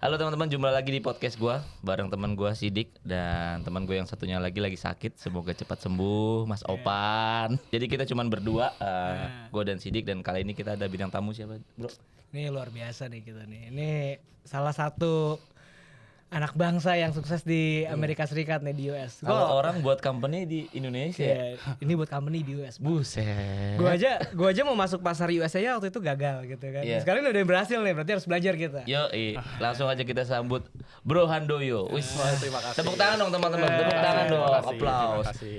Halo teman-teman, jumpa lagi di podcast gue bareng teman gue Sidik dan teman gue yang satunya lagi sakit. Semoga cepat sembuh, Mas Opan. Jadi kita cuman berdua, gue dan Sidik, dan kali ini kita ada bintang tamu siapa, bro? Ini luar biasa nih kita nih. Ini salah satu anak bangsa yang sukses di Amerika Serikat nih, di US. Kalau orang buat company di Indonesia, ini buat company di US. Buset. Gua aja mau masuk pasar US aja waktu itu gagal gitu kan. Yeah. Sekarang udah berhasil nih, berarti harus belajar kita. Langsung aja kita sambut Bro Handoyo. Wis. Terima kasih. Tepuk tangan dong teman-teman, tepuk tangan dong, aplaus. Terima kasih.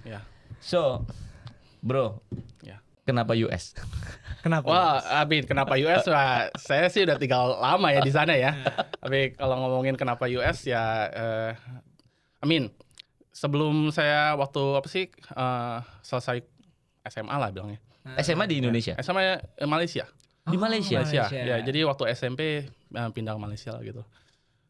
Ya. So, Bro, Ya. kenapa US? Kenapa? Wah, Abin, kenapa US? Wah, saya sih udah tinggal lama ya di sana ya. Tapi kalau ngomongin kenapa US ya, sebelum saya waktu selesai SMA lah bilangnya. SMA di Indonesia? SMA Malaysia. Di Malaysia? Ya, jadi waktu SMP pindah ke Malaysia lah gitu.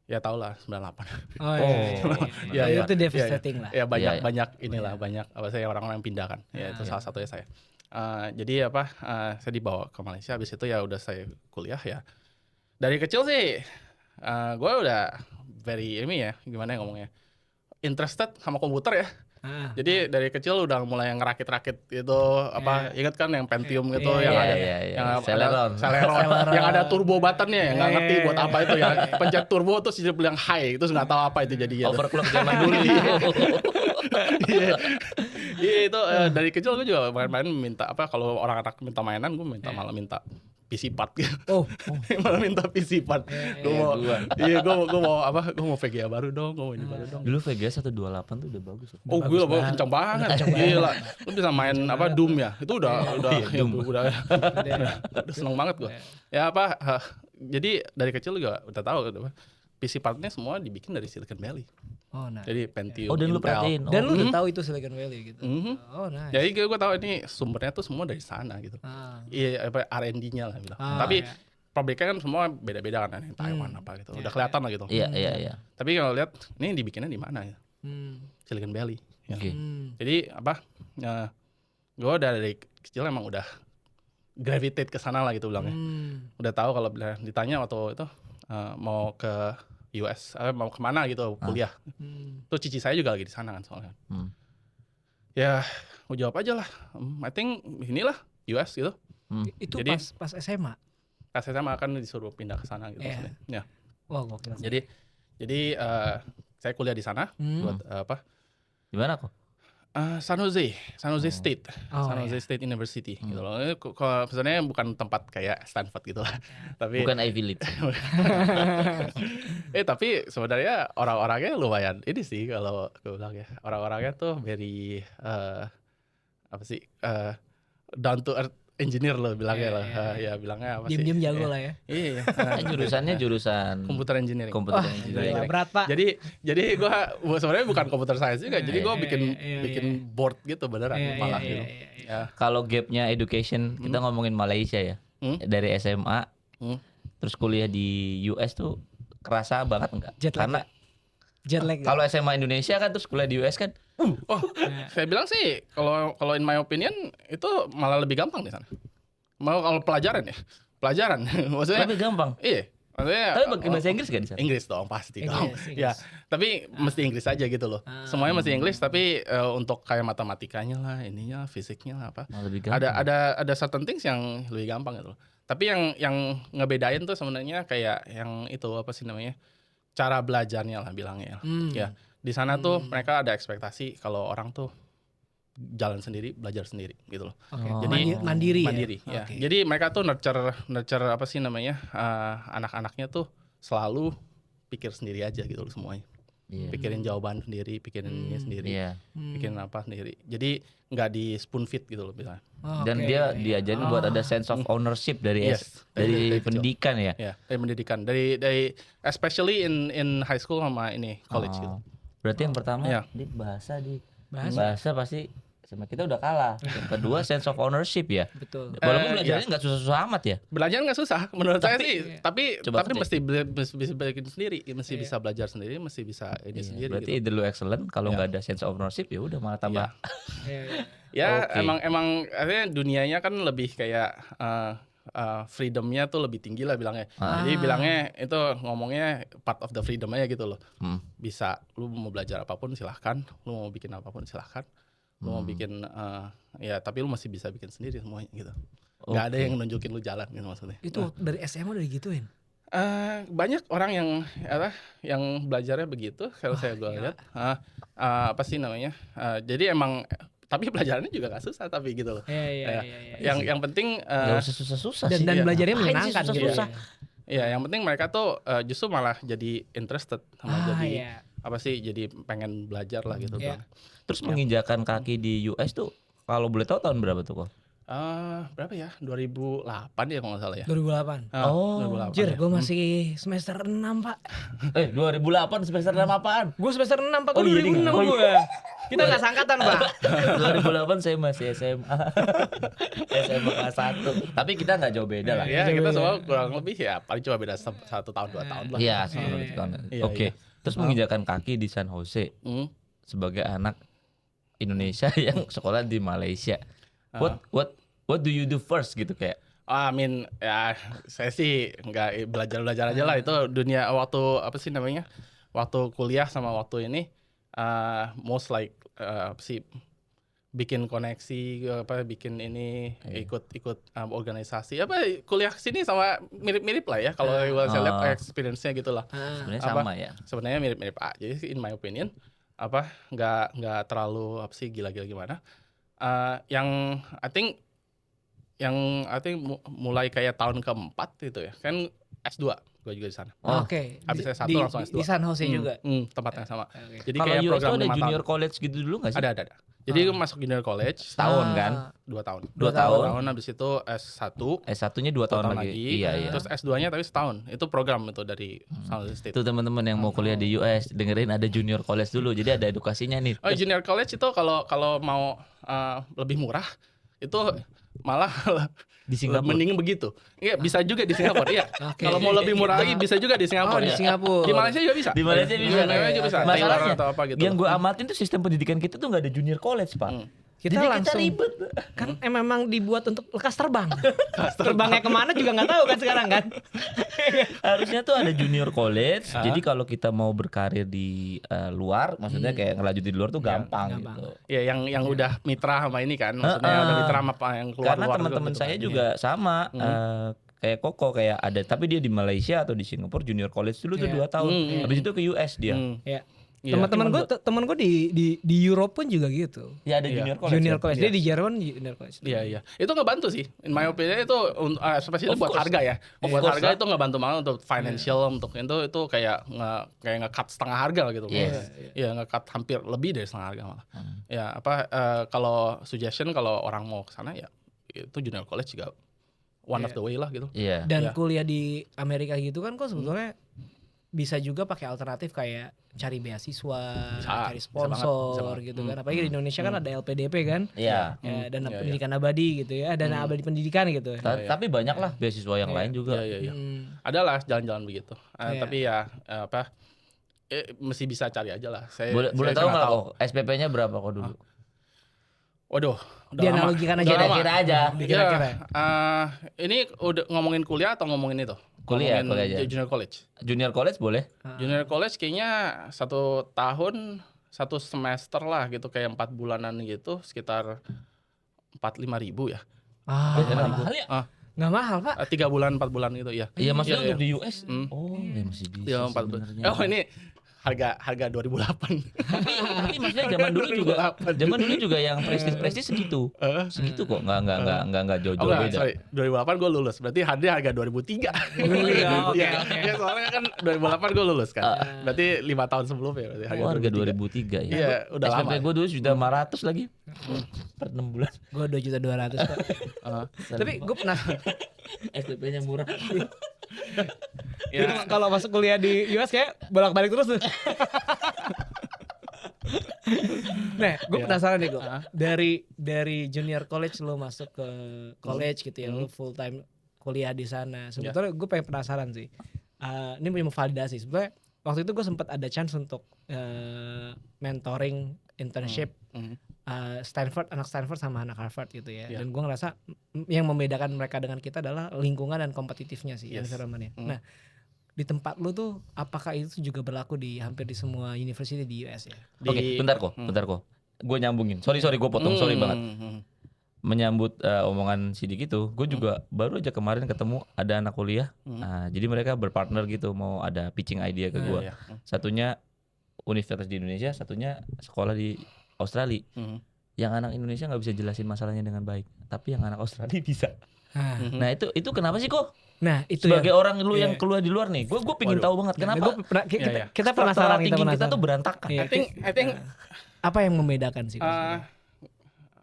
Ya tau lah 98. Ya, itu devastating lah. Ya banyak inilah, banyak orang-orang yang pindah kan. Ya itu salah satunya saya. Jadi saya dibawa ke Malaysia, habis itu ya udah saya kuliah ya. Dari kecil sih gue udah gimana ya ngomongnya, interested sama komputer ya. Jadi dari kecil udah mulai ngerakit-rakit gitu, ingat kan yang Pentium gitu, yang ada yang Celeron, yang ada turbo buttonnya, nggak ngerti buat apa itu ya, pencet turbo terus jadi bilang high, terus nggak tahu apa itu jadinya. Overclock zaman dulu. Iya itu dari kecil gue juga main-main minta kalau orang anak minta mainan, gue malah minta PC part gitu. Malah minta PC part. Gue mau VGA baru dong, gue mau ini baru dong. Dulu VGA 128 tuh udah bagus. Gila, kencang banget. Gila. Lu bisa main Doom ya? Itu udah seneng banget gue. Ya jadi dari kecil juga udah tahu PC partnya semua dibikin dari Silicon Valley. Oh, nah. Jadi Pentium, dan lu perhatiin. Dan lu udah tahu itu Silicon Valley gitu. Oh, nice. Jadi gue tahu ini sumbernya tuh semua dari sana gitu. Iya, R&D-nya lah bilang. Tapi pabriknya kan semua beda-beda kan, yang Taiwan gitu. Udah kelihatan lah gitu. Iya. Tapi kalau lihat ini dibikinnya di mana ya? Silicon Valley. Ya. Jadi gue dari kecil emang udah gravitate ke sana lah gitu bilangnya. Udah tahu kalau ditanya waktu itu mau ke US, mau kemana gitu kuliah. Tuh cici saya juga lagi di sana kan soalnya. Ya, mau jawab aja lah. I think inilah US gitu. Itu jadi, pas SMA. Pas SMA kan disuruh pindah ke sana gitu. Ya. Wah, gokil. Jadi saya kuliah di sana buat Di mana kok? San Jose State, State University gitu loh. Kalau sebenarnya bukan tempat kayak Stanford gitu lah. Tapi bukan Ivy League. Tapi sebenarnya orang-orangnya lumayan ini sih kalau gue bilang ya. Orang-orangnya tuh very down to earth engineer loh bilangnya lah. Ya bilangnya apa sih? Diam-diam jago lah ya. Iya. Jurusannya jurusan komputer engineering. Gila, berat Pak. Jadi gua sebenarnya bukan computer science juga. Jadi gua bikin board gitu beneran malah gitu. Ya. Kalau gapnya education, kita ngomongin Malaysia ya. Dari SMA terus kuliah di US tuh kerasa banget enggak? Karena jet lag. Kalau SMA Indonesia kan terus kuliah di US kan. Saya bilang sih kalau in my opinion itu malah lebih gampang di sana. Mau kalau pelajaran maksudnya lebih gampang. Iya. Maksudnya tapi pakai bahasa Inggris kan di sana? Inggris dong pasti dong. Ya, tapi mesti Inggris aja gitu loh. Semuanya mesti Inggris, tapi untuk kayak matematikanya lah, ininya, fisiknya lah apa. Lebih gampang. Ada certain things yang lebih gampang gitu loh. Tapi yang ngebedain tuh sebenarnya kayak yang itu apa sih namanya? Cara belajarnya lah bilangnya. Ya. Di sana tuh mereka ada ekspektasi kalau orang tuh jalan sendiri, belajar sendiri gitu loh. Jadi mandiri ya. Jadi mereka tuh nurture apa sih namanya? Anak-anaknya tuh selalu pikir sendiri aja gitu loh semuanya. Pikirin jawaban sendiri, pikirin ini sendiri. Pikirin apa sendiri. Jadi enggak di spoon feed gitu loh misalnya. Dan dia diajarin buat ada sense of ownership dari pendidikan ya. Ya, dari pendidikan. Dari especially in high school sama ini college gitu. Berarti yang pertama di bahasa pasti sama kita udah kalah. Yang kedua sense of ownership ya. Betul. Walaupun belajarnya nggak susah-susah amat ya. Belajar nggak susah menurut saya sih. Tapi mesti bisa bikin sendiri, mesti bisa belajar sendiri, mesti bisa ini sendiri. Berarti either lu excellent, kalau nggak ada sense of ownership ya udah malah tambah. Ya emang artinya dunianya kan lebih kayak freedomnya tuh lebih tinggi lah bilangnya. Jadi bilangnya itu ngomongnya part of the freedom aja gitu loh. Bisa lu mau belajar apapun silahkan, lu mau bikin apapun silahkan, lu mau bikin ya tapi lu masih bisa bikin sendiri semuanya gitu. Gak ada yang nunjukin lu jalan gitu maksudnya. Itu dari SMA udah digituin. Banyak orang yang belajarnya begitu kalau saya lihat. Apa sih namanya? Jadi emang tapi pelajarannya juga gak susah tapi gitu loh. Iya. Yang penting Gak usah susah-susah sih. Dan belajarnya Ngapain sih menyenangkan gitu. susah-susah? Ya, yang penting mereka tuh justru malah jadi interested sama jadi iya. apa sih? Jadi pengen belajar lah gitu. Iya. Terus menginjakan kaki di US tuh kalau boleh tahu tahun berapa tuh kok? Berapa ya? 2008 ya kalau nggak salah ya. 2008. 2008 Jir, ya. gue masih semester 6 pak. 2008 semester 6 apaan? Gue semester 6 pak, Oh, gue iya, 2006 oh, gue. Kita gak sangkatan pak. 2008 saya masih SMA. SMA kelas 1. Tapi kita nggak jauh beda lah. Ya kita semua kurang lebih ya paling cuma beda 1 tahun 2 tahun lah. Iya, Oke. Terus menginjakan kaki di San Jose sebagai anak Indonesia yang sekolah di Malaysia. What do you do first gitu kayak? Ya saya sih nggak belajar aja lah itu dunia waktu apa sih namanya waktu kuliah sama waktu ini most like apa sih bikin koneksi bikin ini ikut organisasi kuliah sini sama mirip lah ya kalau saya lihat experience-nya gitulah. Sebenarnya sama ya. Sebenarnya mirip-mirip jadi in my opinion nggak terlalu apa sih gila-gila gimana. Yang I think mulai kayak tahun keempat gitu ya kan S2 gue juga di sana. Oke. Habis S1 langsung S2 di San Jose juga. Tempatnya sama. Jadi Kalau kayak US program tuh ada 5 junior tahun. college gitu dulu nggak sih? Ada. Jadi gue masuk junior college Setahun kan? 2 tahun. 2 tahun. Habis itu S1 S1-nya 2 tahun lagi. Iya. Terus S2-nya tapi setahun. Itu program itu dari San Jose State. Tuh teman-teman yang mau kuliah di US dengerin ada junior college dulu. Jadi ada edukasinya nih. Junior college itu kalau mau lebih murah itu malah Di Singapura. mending begitu. Iya, bisa juga di Singapura. Iya. Kalau mau lebih murah lagi bisa juga di Singapura. Di Singapura. Di Malaysia juga bisa. Di Malaysia bisa. Di Malaysia juga bisa. Masalahnya Taylor atau apa gitu. yang gue amatin tuh sistem pendidikan kita tuh nggak ada junior college pak. Kita Jadi langsung kita ribet. kan memang dibuat untuk lekas terbang. Terbangnya kemana juga nggak tahu kan sekarang kan. Harusnya tuh ada junior college. Jadi kalau kita mau berkarir di luar, maksudnya kayak ngelanjut di luar tuh gampang gitu. Ya yang udah mitra sama ini kan, maksudnya udah mitra sama apa yang keluar. Karena teman-teman saya juga sama. Kayak Koko kayak ada, tapi dia di Malaysia atau di Singapura junior college dulu tuh 2 tahun. Habis itu ke US dia. Ya. Iya. Teman gue di Europe pun juga gitu. Ya ada junior college. Junior kan? college. Dia di Jerman junior college. Iya. Itu ngebantu sih. In my opinion itu especially Of buat course. harga ya. Of Buat course harga lah. itu ngebantu banget untuk financial untuk itu kayak nge-cut setengah harga gitu. Yes. Iya, nge-cut hampir lebih dari setengah harga malah. Ya, kalau suggestion kalau orang mau ke sana ya itu junior college juga one of the way lah gitu. Iya. Dan kuliah di Amerika gitu kan kok sebetulnya bisa juga pakai alternatif kayak cari beasiswa, cari sponsor banget. gitu kan. Apalagi di Indonesia kan ada LPDP kan. Iya. Ya, dana pendidikan abadi gitu ya, dana abadi pendidikan gitu. Tapi banyak lah beasiswa yang lain juga. Iya. Adalah jalan-jalan begitu. Tapi ya mesti bisa cari aja lah. Boleh tahu nggak kok SPP-nya berapa kok dulu? Waduh, udah Dianalogikan lama. aja, Udah lama. Kira-kira aja. Dikira-kira. Ini udah ngomongin kuliah atau ngomongin itu? Kuliah Ngomongin aja. Junior college. Junior college boleh? Junior college kayaknya 1 tahun 1 semester lah gitu kayak 4 bulanan gitu sekitar 4-5 ribu ya. Mahal ya? Nggak mahal pak. 3 bulan 4 bulan gitu ya. Iya maksudnya Iya, untuk di US. Oh, ya masih bisa. Iya 4 bulan. Oh ini harga 2008. Tapi maksudnya zaman dulu juga yang prestis segitu. Segitu kok, enggak jauh-jauh Oh, beda. sorry, 2008 gue lulus. Berarti harga 2003. Oke. Ya, soalnya kan 2008 gue lulus kan. Berarti 5 tahun sebelumnya berarti Harga 2003 ya. Iya, udah lama. SPP gue dulu sudah 500 lagi. Per 6 bulan. Gue 2.200.000 pak. Tapi gue pernah. SPP-nya murah. Itu kalau masuk kuliah di US kayak bolak-balik terus tuh. Nah, gue penasaran nih gue. Dari junior college lo masuk ke college gitu ya, lo full time kuliah di sana. Sebetulnya gue pengen penasaran sih. Ini mau validasi. Sebenarnya waktu itu gue sempat ada chance untuk mentoring internship anak Stanford sama anak Harvard gitu ya. Iya. Dan gue ngerasa yang membedakan mereka dengan kita adalah lingkungan dan kompetitifnya sih, Yes. environment-nya. Nah, di tempat lu tuh apakah itu juga berlaku di hampir di semua university di US ya? Oke, bentar kok. Gue nyambungin. Sorry gue potong, sorry banget. Menyambut omongan Sidik itu, gue juga baru aja kemarin ketemu ada anak kuliah. Jadi mereka berpartner gitu, mau ada pitching idea ke gue. Satunya universitas di Indonesia, satunya sekolah di Australia. Yang anak Indonesia nggak bisa jelasin masalahnya dengan baik, tapi yang anak Australia bisa. Nah itu kenapa sih kok? Nah itu Sebagai ya. orang lu yang keluar di luar nih, gue pingin tahu banget kenapa Kita penasaran kita tuh berantakan. I think apa yang membedakan sih?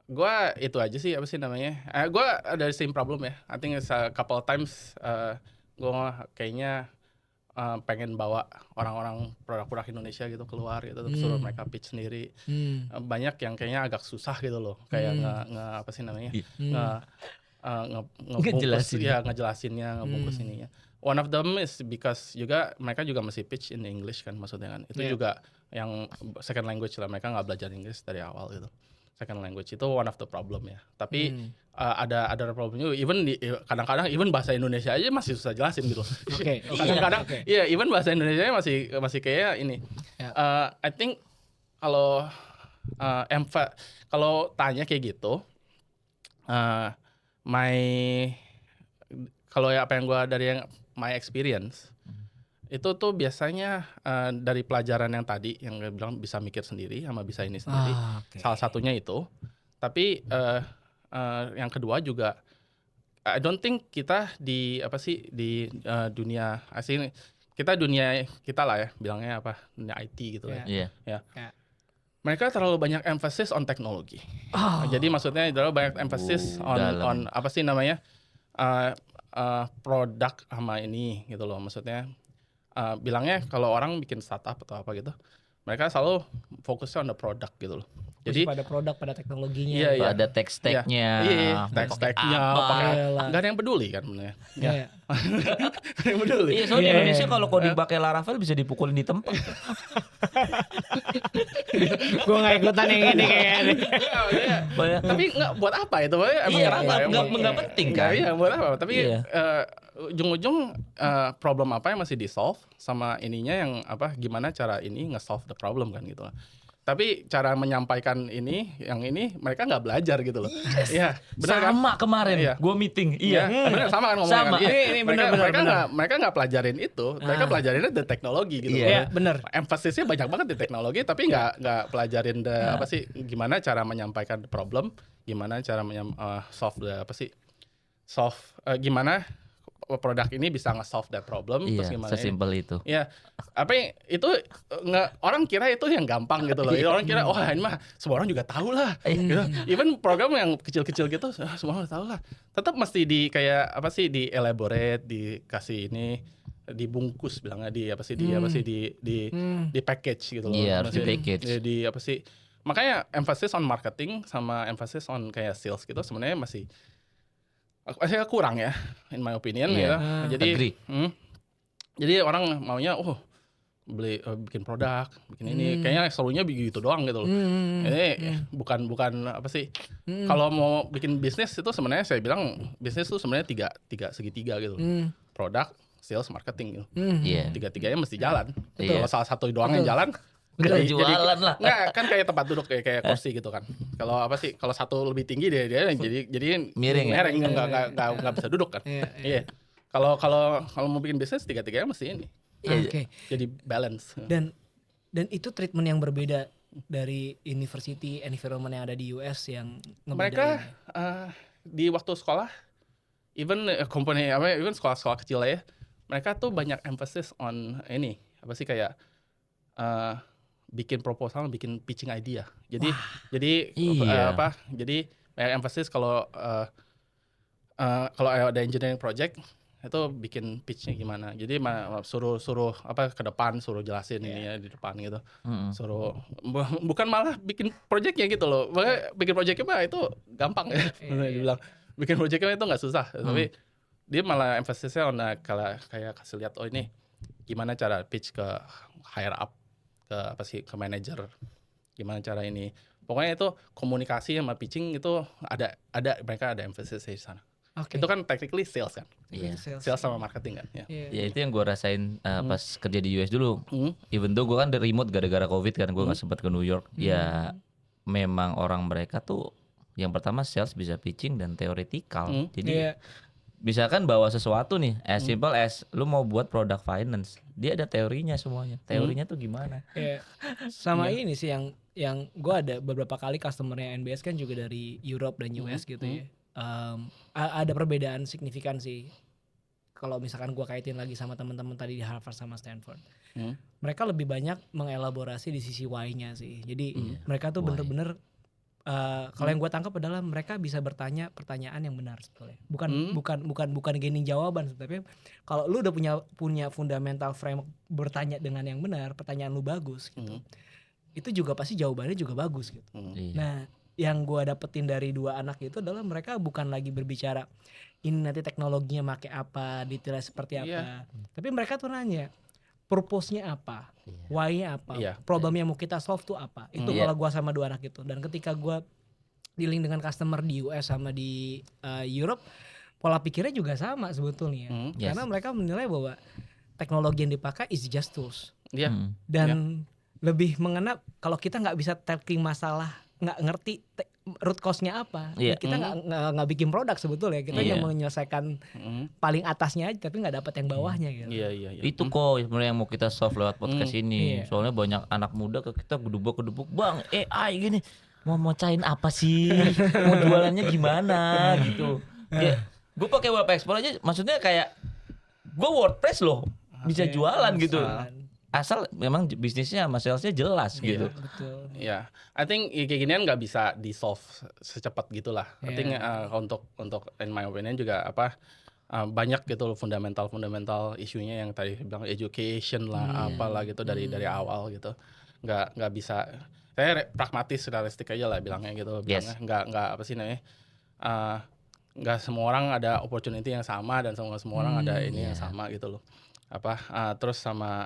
gue itu aja sih, apa sih namanya? Gue ada same problem ya. I think it's a couple of times gue kayaknya pengen bawa orang-orang produk-produk Indonesia gitu keluar gitu, terus suruh mereka pitch sendiri. Banyak yang kayaknya agak susah gitu loh, kayak apa sih namanya? Ngejelasinnya, ngebungkus ininya. One of them is because juga mereka juga masih pitch in English kan, maksudnya kan. Itu juga yang second language lah, mereka nggak belajar Inggris dari awal gitu. Second language itu one of the problem ya. Tapi ada problemnya. Kadang-kadang even bahasa Indonesia aja masih susah jelasin gitu. Kadang-kadang iya, even bahasa Indonesia masih kayak ini. I think kalau tanya kayak gitu, kalau apa yang gue dari my experience itu tuh biasanya dari pelajaran yang tadi yang gue bilang bisa mikir sendiri sama bisa ini sendiri. Salah satunya itu. Tapi yang kedua juga I don't think kita di dunia asing, dunia kita lah ya bilangnya apa, dunia IT gitu ya. Mereka terlalu banyak emphasis on teknologi. Jadi maksudnya terlalu banyak emphasis on apa sih namanya produk sama ini gitu loh. Maksudnya bilangnya kalau orang bikin startup atau apa gitu, mereka selalu fokusnya on the product gitu loh. Jadi pada produk, pada teknologinya, ada tech stack-nya, tech stack-nya, nggak ada yang peduli kan sebenarnya. Nggak ada yang peduli. Iya, soalnya di Indonesia kalau coding pakai Laravel bisa dipukulin di tempat. Gue nggak ikutan yang ini kayaknya. Tapi nggak buat apa itu? Emang nggak penting kan? Iya, buat apa? Tapi ujung-ujung problem apa yang masih di-solve sama ininya yang apa, gimana cara ini nge-solve the problem kan gitu lah. Tapi cara menyampaikan yang ini mereka nggak belajar gitu loh. Iya, benar sama kan? Kemarin gue meeting. Benar, sama kan ngomongnya. Sama. Kan? Mereka nggak pelajarin itu. Mereka pelajarinnya the teknologi gitu. Iya, benar. Emphasisnya banyak banget di teknologi, tapi nggak pelajarin apa sih, gimana cara menyampaikan problem, gimana cara gimana produk ini bisa nge-solve that problem, terus gimana? Sesimpel itu. Ya, itu orang kira itu yang gampang gitu loh. Orang kira ini mah semua orang juga tahu lah. Gitu. Even program yang kecil-kecil gitu semua orang tahu lah. Tetap mesti di elaborate, dikasih ini, dibungkus bilangnya di package gitu loh. Iya, harus di package. Makanya emphasis on marketing sama emphasis on kayak sales gitu sebenarnya masih kurang ya, in my opinion ya. Jadi orang maunya beli bikin produk, bikin ini, kayaknya serunya begitu doang gitu loh. Ini bukan apa sih? Kalau mau bikin bisnis itu sebenarnya saya bilang bisnis itu sebenarnya tiga segitiga gitu. Produk, sales, marketing gitu. Tiga-tiganya mesti jalan. Kalau salah satu doang yang jalan, Gak jualan lah. Nggak, kan kayak tempat duduk kayak kursi gitu kan. Kalau apa sih? Kalau satu lebih tinggi dia jadi miring nggak bisa duduk kan. Iya. Kalau mau bikin bisnis tiga-tiganya mesti ini. Jadi balance. Dan itu treatment yang berbeda dari university environment yang ada di US yang mereka di waktu sekolah, even sekolah-sekolah kecil ya, mereka tuh banyak emphasis on ini apa sih kayak bikin proposal, bikin pitching idea. Jadi banyak emphasis kalau ada engineering project itu bikin pitchnya gimana. Jadi suruh apa ke depan, suruh jelasin ini ya di depan gitu. Suruh bukan malah bikin projectnya gitu loh. Makanya bikin projectnya mah itu gampang ya. Dibilang bikin projectnya itu nggak susah. Tapi dia malah emphasisnya kayak kasih lihat ini gimana cara pitch ke higher up, ke manager, gimana cara ini Pokoknya itu komunikasi sama pitching itu mereka ada emphasis di sana. Oke. Itu kan technically sales kan. Iya. Sales sama marketing kan. Ya. Ya itu yang gue rasain pas kerja di US dulu. Hmm. Even though gue kan remote gara-gara COVID kan, gue nggak sempat ke New York. Ya memang orang mereka tuh yang pertama sales bisa pitching dan teoretikal. Jadi Iya. misalkan bawa sesuatu nih, as simple as lu mau buat produk finance, dia ada teorinya semuanya. Teorinya tuh gimana? Iya. Sama ini sih yang gue ada beberapa kali customernya NBS kan juga dari Europe dan US gitu ya. Ada perbedaan signifikan sih. Kalau misalkan gue kaitin lagi sama teman-teman tadi di Harvard sama Stanford, mereka lebih banyak mengelaborasi di sisi why-nya sih. Jadi mereka tuh bener-bener kalau yang gue tangkap adalah mereka bisa bertanya pertanyaan yang benar sebetulnya. Bukan gaining jawaban, tapi kalau lu udah punya fundamental frame bertanya dengan yang benar, pertanyaan lu bagus gitu. Itu juga pasti jawabannya juga bagus gitu. Nah, yang gue dapetin dari dua anak itu adalah mereka bukan lagi berbicara ini nanti teknologinya pakai apa, detailnya seperti apa. Tapi mereka tuh nanya purpose-nya apa, why-nya apa, problem yang mau kita solve tuh apa. Itu kalau gua sama dua anak itu. Dan ketika gua dealing dengan customer di US sama di Europe, pola pikirnya juga sama sebetulnya. Karena mereka menilai bahwa teknologi yang dipakai is just tools. Dan lebih mengena kalau kita nggak bisa tackling masalah, nggak ngerti root cause-nya apa, kita nggak bikin produk sebetulnya. Kita hanya menyelesaikan paling atasnya aja, tapi nggak dapat yang bawahnya gitu. Itu kok sebenarnya yang mau kita solve lewat podcast ini. Soalnya banyak anak muda ke kita gedubuk-gedubuk, bang AI gini, mau cain apa sih, mau jualannya gimana gitu. Ya, gue pakai web export aja, maksudnya kayak gue WordPress loh bisa jualan gitu. Asal memang bisnisnya sama salesnya jelas gitu. Betul. Ya, I think kayak ginian nggak bisa di solve secepat gitulah. I think untuk in my opinion juga banyak gitu fundamental isunya yang tadi bilang education lah, apalah gitu dari awal gitu. Nggak bisa. Saya pragmatis, realistik aja lah bilangnya gitu. Bilangnya nggak apa sih namanya? Nggak semua orang ada opportunity yang sama dan semua orang ada ini yang sama gitu loh. Terus sama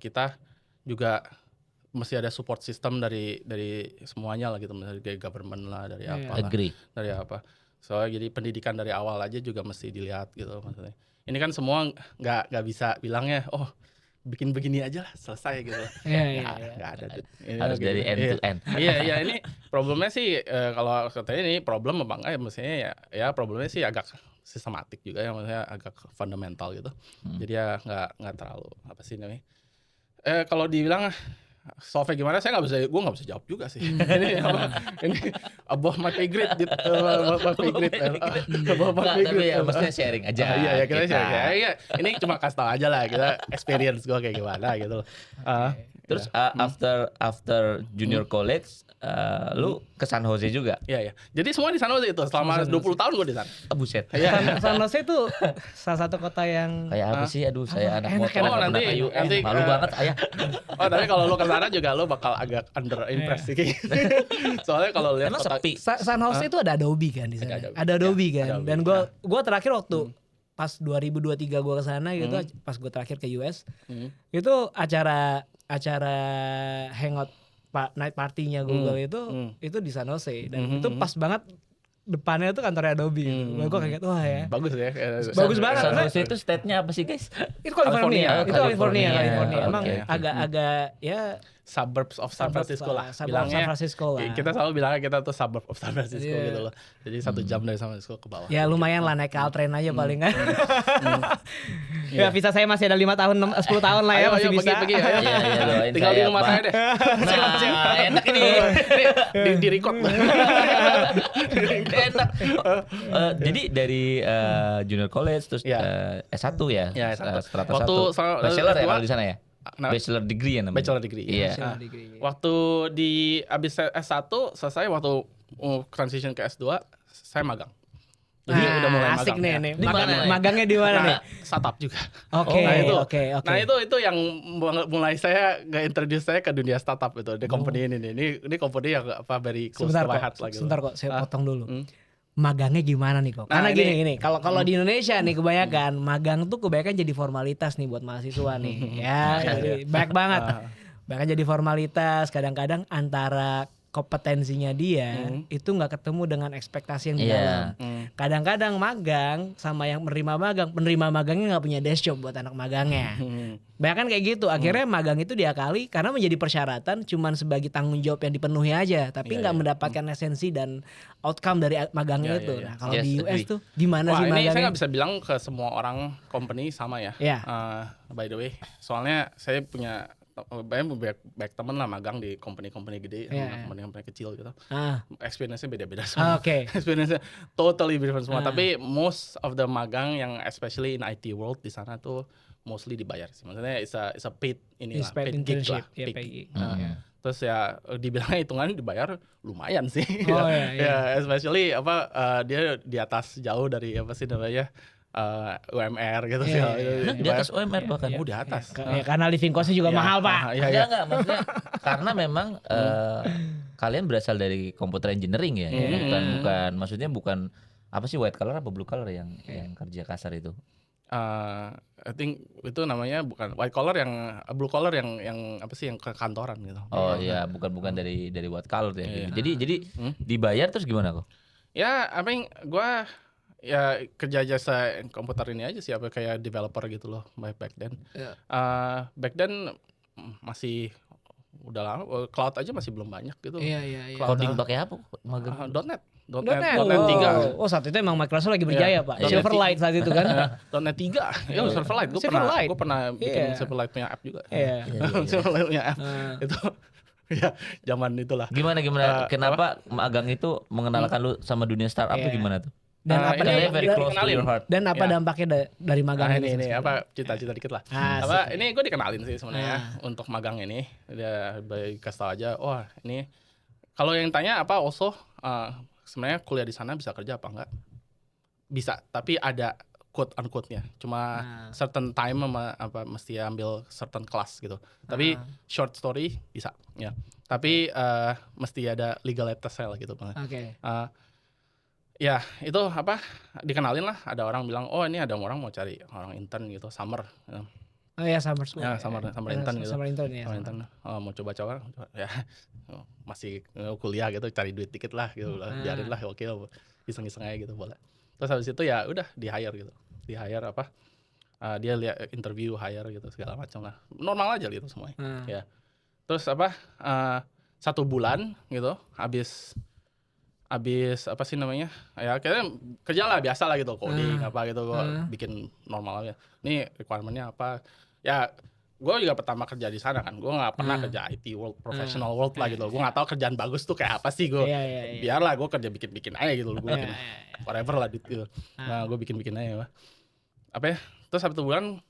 kita juga mesti ada support system dari semuanya lah gitu, dari government lah, dari apa lah, dari apa. Soalnya jadi pendidikan dari awal aja juga mesti dilihat gitu maksudnya. Ini kan semua nggak bisa bilangnya bikin begini aja lah selesai gitu. Nggak ada. Ini harus dari end to end. Iya ini problemnya sih kalau katanya ini problem apa enggak ya mestinya ya problemnya sih agak sistematik juga ya, maksudnya agak fundamental gitu. Jadi ya nggak terlalu apa sih namanya. Kalau dibilang solve gimana, gue nggak bisa jawab juga sih. Ini above my pay grade gitu. Tapi ya maksudnya sharing aja. Iya kita sharing. Ini cuma kasih tau aja lah kita experience gue kayak gimana gitu. Terus after junior college, lu ke San Jose juga? Iya. Jadi semua di San Jose itu selama 20 tahun gue di sana. Buset. San Jose itu salah satu kota yang kayak apa sih? Aduh, saya anak motor. Nanti malu banget ayah. Tapi kalau lu ke sana juga lu bakal agak under impress sih. Soalnya kalau lihat emang sepi. San Jose itu ada Adobe kan di sana. Ada Adobe kan. Dan gue terakhir waktu pas 2023 gue ke sana gitu, pas gue terakhir ke US, itu acara hangout night party-nya Google itu di San Jose, dan itu pas banget depannya tuh kantornya Adobe gitu. Gue kaget, wah ya. Bagus ya. Bagus banget. San Jose itu state-nya apa sih guys? Itu California. Emang Okay. agak ya suburbs of San Francisco lah. Bilangnya San Francisco lah. Kita selalu bilangnya kita tuh suburb of San Francisco gitu loh. Jadi 1 jam dari San Francisco ke bawah. Ya lumayan lah, naik Caltrain aja paling kan. Ya visa saya masih ada 10 tahun lah ya, masih bisa. Pergi. Iya, Tinggal di rumah saya deh. Nah, enak ini. Di record. Enak. Jadi dari junior college terus S1 ya. Strata 1. Bachelor ya kalau di sana ya? Bachelor degree ya namanya. Bachelor degree. Iya. Waktu abis S1 selesai, waktu transition ke S2 saya magang. Jadi udah mulai asik magang. Nih. Magangnya di mana nih? Startup juga. Oke. Nah itu yang mulai saya nge-introduce saya ke dunia startup itu. Di company ini company yang very close to my heart lagi. Sebentar kok, saya potong dulu. Magangnya gimana nih kok? Karena gini, kalau di Indonesia nih kebanyakan magang tuh kebanyakan jadi formalitas nih buat mahasiswa nih. Ya, jadi banyak banget. Bahkan jadi formalitas, kadang-kadang antara kompetensinya dia itu nggak ketemu dengan ekspektasi yang di dalam. Kadang-kadang magang sama yang penerima magangnya nggak punya desk job buat anak magangnya. Banyak kan kayak gitu. Akhirnya magang itu diakali karena menjadi persyaratan cuman sebagai tanggung jawab yang dipenuhi aja, tapi nggak mendapatkan esensi dan outcome dari magangnya itu. Nah kalau di US tuh gimana sih magangnya? Ini saya nggak bisa bilang ke semua orang company sama ya. By the way, soalnya saya punya banyak temen lah magang di company gede, company kecil gitu. Experience-nya beda-beda semua. Experience-nya totally different semua. Tapi most of the magang yang especially in IT world di sana tuh mostly dibayar sih. Maksudnya it's a paid paid gig lah. Terus ya dibilang hitungannya dibayar lumayan sih. Especially dia di atas jauh dari apa sih namanya UMR gitu sih. Di atas UMR bahkan. Di atas. Karena living cost-nya juga mahal, Pak. Enggak, maksudnya karena memang kalian berasal dari computer engineering ya. Bukan apa sih white collar apa blue collar yang kerja kasar itu. I think itu namanya bukan white collar, yang blue collar yang apa sih yang ke kantoran gitu. Oh iya, bukan dari white collar ya. Jadi dibayar terus gimana kok? Ya, gua ya kerja jasa komputer ini aja sih, apa kayak developer gitu loh back then. Back then masih udah lama, cloud aja masih belum banyak gitu. Coding pakai apa? .NET 3. Oh saat itu emang Microsoft lagi berjaya Pak. Silverlight saat itu kan. .NET 3. Ya Silverlight. Gue pernah bikin Silverlight punya app juga. Silverlight punya app. Itu ya zaman itulah. Gimana kenapa magang itu mengenalkan lu sama dunia startup tuh gimana tuh? Dan apa very close to your heart. Dan apa dampaknya dari magang ini apa cita-cita dikit lah. Ini gue dikenalin sih sebenarnya untuk magang ini. Dia kasih tau aja, wah ini kalau yang tanya apa also sebenarnya kuliah di sana bisa kerja apa enggak? Bisa, tapi ada quote unquote-nya. Cuma certain time mesti ambil certain class gitu. Tapi short story bisa ya. Tapi mesti ada legalitasnya lah gitu banget. Ya itu dikenalin lah, ada orang bilang ini ada orang mau cari orang intern gitu, summer. Summer school. Summer intern gitu. Summer intern ya. Mau coba-coba ya masih kuliah gitu, cari duit dikit lah gitu. Biarin lah, oke iseng-iseng aja gitu boleh. Terus habis itu ya udah di hire gitu. Di hire dia lihat interview hire gitu segala macam lah. Normal aja gitu semuanya. Ya. Terus 1 bulan gitu habis apa sih namanya, ya kayaknya kerja lah biasa lah gitu, coding apa gitu, gue bikin normal aja. Ini requirement-nya apa ya, gue juga pertama kerja di sana kan, gue nggak pernah kerja IT world, professional world lah gitu, gue nggak tahu kerjaan bagus tuh kayak apa sih, gue biarlah gue kerja bikin aja gitu, gue bikin whatever lah gitu. Nah gue bikin aja terus 1 bulan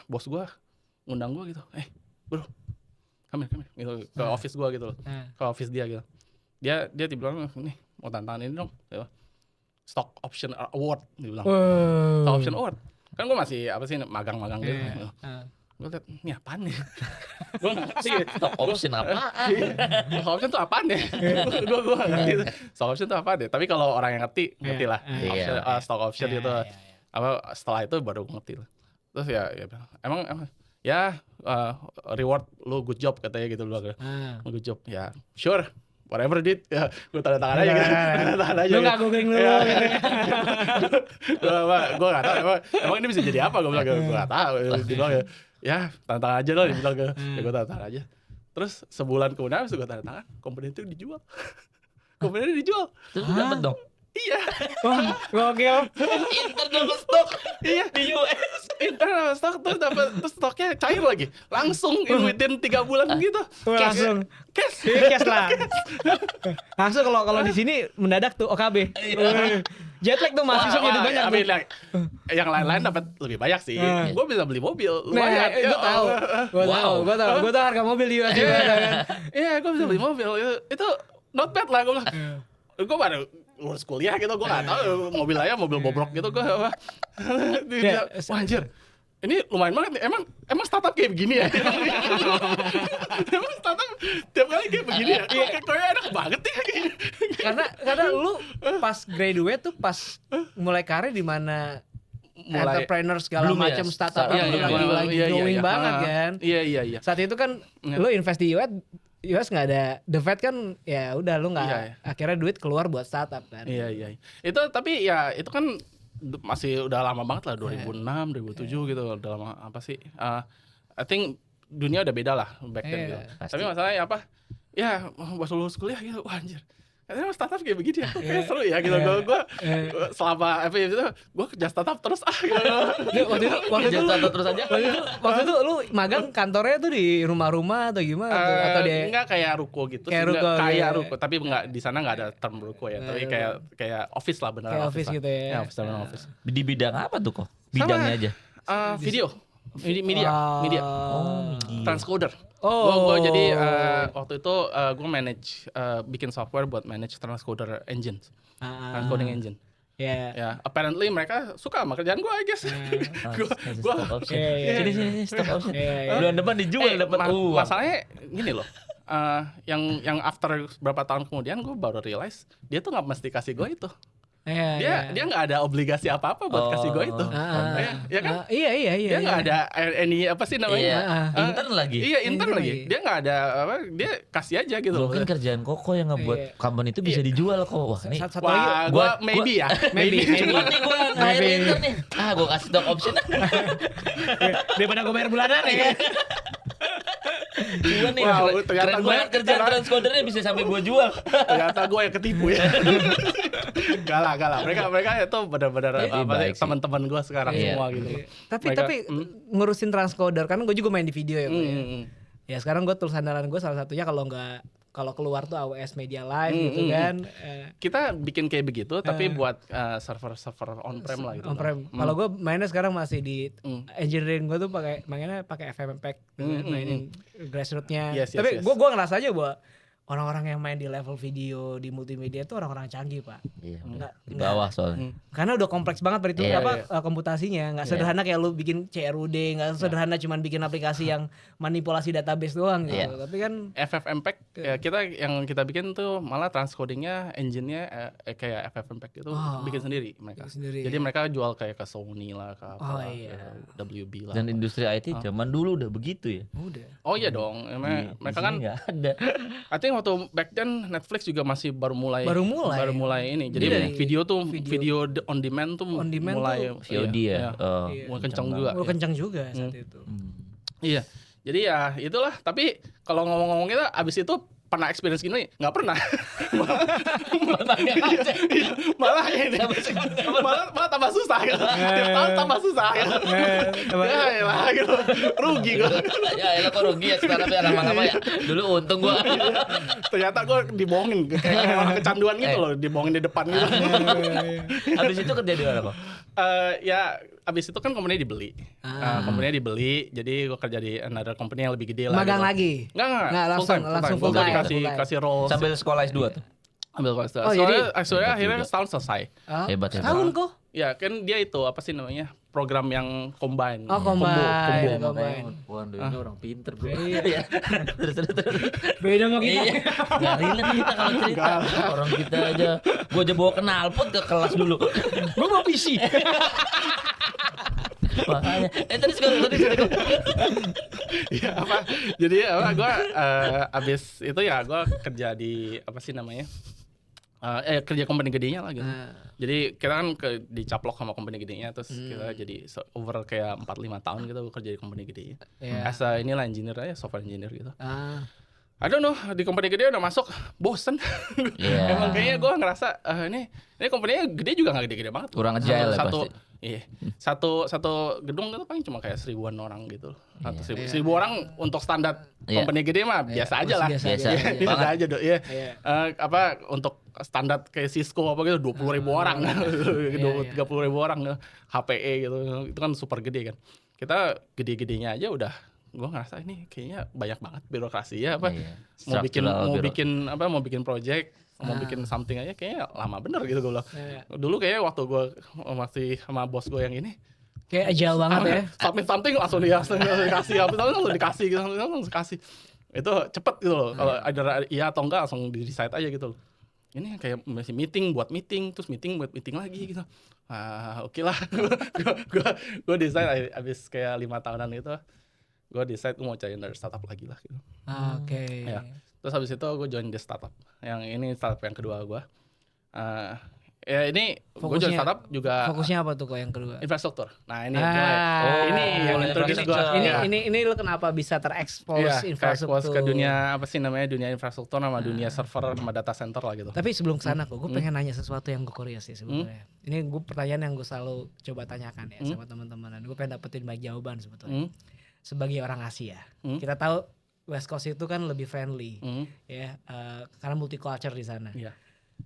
bos gue ngundang gue gitu, bro come here gitu, ke office gue gitu loh, ke office dia gitu. Dia bilang nih mau tantangan ini dong, stock option award, dia bilang. Stock option award, kan gue masih magang-magang gitu. Gue liat ini apaan nih? Gue nggak ngerti. Stock option apaan? Stock option tuh apaan ya? Gue nggak ngerti. Stock option tuh apaan ya? Tapi kalau orang yang ngerti lah. Stock option gitu. Setelah itu baru ngerti lah. Terus ya emang ya reward lu good job katanya gitu loh. Good job ya, sure. Whatever dit, ya gue tanda tangan aja gitu. Lu gak googling dulu. Gue gak tau emang ini bisa jadi apa, gue bilang gue gak tau. Dia bilang ya tanda tangan aja loh, dia bilang ya gue tanda tangan aja. Terus sebulan kemudian habis gue tanda tangan, company itu dijual. Company itu dijual. Terus dapet dong? Iya. Wah, gokil. Internal stock di US. Internal stock terus stoknya cair lagi. Langsung within 3 bulan gitu. Langsung. Cash lah. Langsung kalau di sini mendadak tuh OKB. Jet lag tuh mahasiswa jadi banyak. Yang lain-lain dapat lebih banyak sih. Gue bisa beli mobil. Lumayan. Gue tahu harga mobil di US juga kan. Iya, gue bisa beli mobil. Itu not bad lah gue bilang. Gue baru lulus kuliah gitu, gue gak tahu mobil bobrok gitu, gue wah anjir ini lumayan banget nih, emang startup kayak begini ya. Emang startup tiap kali kayak begini ya, kayaknya enak banget ya. Karena lu pas graduate tuh pas mulai karir di mana entrepreneur segala macam startup lagi growing banget kan. Iya. Saat itu kan lu invest di US US nggak ada the Fed kan, ya udah lu nggak, Iya, iya. akhirnya duit keluar buat startup kan. Iya. Itu tapi ya itu kan masih udah lama banget lah 2006, 2007 gitu. Udah lama apa sih? I think dunia udah beda lah back then gitu. pasti. Tapi masalahnya apa? Ya pas lulus kuliah gitu, wah anjir. Katanya startup kayak begini ya, kayak seru ya gitu. Gue selama FIF itu gue kerja startup terus gitu. Waktu itu Jangan terus aja. waktu itu lu magang kantornya tuh di rumah-rumah atau gimana tuh? Atau dia Enggak kayak ruko gitu Kayak sih, ruko, kayak iya. ruko, tapi enggak di sana enggak ada term ruko ya, tapi kayak office lah beneran kayak office lah. gitu ya? Ya, office beneran office. Di bidang apa tuh kok? Bidangnya aja. Video. Media. Oh, Transcoder. Oh. Gua jadi waktu itu gue manage bikin software buat manage transcoder engine, transcoding engine. Ya. Ya, apparently mereka suka sama kerjaan gue, I guess. Gua Iya. Sini stock option. Iya. Bulan depan dijual dapat uang. masalahnya gini loh. Yang after berapa tahun kemudian gue baru realize dia tuh nggak mesti kasih gue itu. Dia nggak ada obligasi apa-apa buat kasih gue itu. Ya kan? Iya. Dia nggak ada any apa sih namanya? Iya, intern lagi. Iya, intern Intern lagi. lagi. Dia nggak ada apa, dia kasih aja gitu loh. Mungkin kerjaan Koko yang ngebuat company itu bisa dijual kok. Wah, nih. Satu lagi. Wah, gue maybe ya. Maybe. Cuma nih gue hire intern nih. Gue kasih stock option. Daripada gue bayar bulanan ya. Gua nih, Wow, keren, ternyata keren gua- banget kerjaan transcodernya bisa sampai gue jual. Ternyata gue yang ketipu ya. Gak lah. Mereka itu benar-benar Tapi apa sih, baik sih. teman-teman gue sekarang Iya. semua gitu. Tapi Mereka- ngurusin transcoder kan gue juga main di video ya. Pak, ya. Hmm. Ya sekarang gue tulis andalan gue salah satunya kalau keluar tuh AWS Media Live gitu kan. Kita bikin kayak begitu, tapi buat server on-prem lah gitu. On-prem. Kalau gue mainnya sekarang masih di Hmm. engineering gue tuh mainnya pakai FM Impact, mainin grassroots-nya. Yes, Tapi yes. gue ngerasa aja bahwa orang-orang yang main di level video di multimedia itu orang-orang canggih, Pak. Iya, Nggak- di bawah soalnya. Karena udah kompleks banget perhitungan Iya, komputasinya, nggak sederhana kayak lu bikin CRUD, nggak sederhana cuman bikin aplikasi yang manipulasi database doang gitu. Iya. Tapi kan FF Impact ya, yang kita bikin tuh malah transcodingnya, engine-nya kayak FF Impact itu bikin sendiri mereka. bikin sendiri. Jadi mereka jual kayak ke Sony lah, ke apa Oh, lah, iya. ke WB lah. Dan industri IT zaman dulu udah begitu ya. udah. Oh iya dong, Di mereka sini kan nggak ada. I think waktu back then Netflix juga masih baru mulai ini. Jadi dari video video on demand tuh On demand mulai tuh VOD ya. Oh, mulai kencang juga. Udah kencang juga saat itu. Iya. Jadi ya itulah. Tapi kalau ngomong-ngomong kita abis itu pernah experience gini nggak pernah. malah ini malah tambah susah gitu. Tiap tahun tambah susah gitu. Ya elah gitu. Rugi gue. Ya elah kok rugi ya sekarang ya lama-lama ya. Dulu untung gua. Ternyata gue dibohongin kayak orang kecanduan gitu loh, dibohongin di depan gitu. Habis itu kerja di mana kok? Ya abis itu kan company dibeli. Company dibeli, jadi gue kerja di another company yang lebih gede lah. Magang gitu. lagi. Enggak, langsung Gua full time. dikasih role. Sambil sekolah S2 tuh. Ambil kelas dua. Oh, Soalnya jadi- akhirnya setahun selesai. Hebat. Tahun kok. Ya kan dia itu apa sih namanya, program yang combine. Oh, combine. Waduh, ini orang pinter bro. Iya. Terus. Beda sama kita. Iya. Gak relate kita kalau cerita. Orang kita aja. Gua aja bawa knalpot ke kelas dulu. Gue mau PC. Makanya. Terus kok. Iya apa? Jadi apa? Gue abis itu ya gue kerja di apa sih namanya? Kerja company gedenya lah gitu. Jadi kita kan dicaplok sama company gedenya, terus kita jadi over kayak 4-5 tahun gitu kerja di company gede. As a inilah engineer aja, software engineer gitu. I don't know, di company gede udah masuk bosen. Yeah. Emang kayaknya gue ngerasa ini company-nya gede juga nggak gede-gede banget. Kurang agile lah satu, pasti. Iya, satu gedung itu paling cuma kayak 1000-an orang gitu. 1.000 orang untuk standar company gede mah biasa aja lah. Biasa aja. Biasa aja dong. Iya. Iya. Apa untuk standar kayak Cisco apa gitu 20.000 orang, 30.000 orang, HPE gitu. Itu kan super gede kan. Kita gede-gedenya aja udah, gue ngerasa ini kayaknya banyak banget birokrasi ya apa. Mau bikin project, mau bikin something aja kayaknya lama bener gitu gue bilang. Dulu kayaknya waktu gue masih sama bos gue yang ini Kayak agile banget ya. submit something langsung dikasih, langsung dikasih gitu, langsung dikasih. Itu cepet gitu loh. Kalau ada iya atau enggak langsung di decide aja gitu loh. Ini kayak masih meeting buat meeting, terus meeting buat meeting lagi gitu. Oke lah. Gue decide abis kayak 5 tahunan itu, gue decide gue mau cari dari startup lagi lah gitu. Oke. Ya. Terus habis itu gue join di startup. Yang ini startup yang kedua gue. Ya ini gue join startup juga. Fokusnya apa tuh kok yang kedua? Infrastruktur. Nah ini ini yang introduce gue. Ini lo kenapa bisa terekspos infrastruktur? Expose ke dunia apa sih namanya, dunia infrastruktur sama dunia server sama data center lah gitu. Tapi sebelum kesana kok, gue pengen nanya sesuatu yang gue curious sih sebetulnya. Ini gue pertanyaan yang gue selalu coba tanyakan ya sama teman-teman. Dan gue pengen dapetin banyak jawaban sebetulnya. Sebagai orang Asia, kita tahu West Coast itu kan lebih friendly, ya, karena multicultural di sana.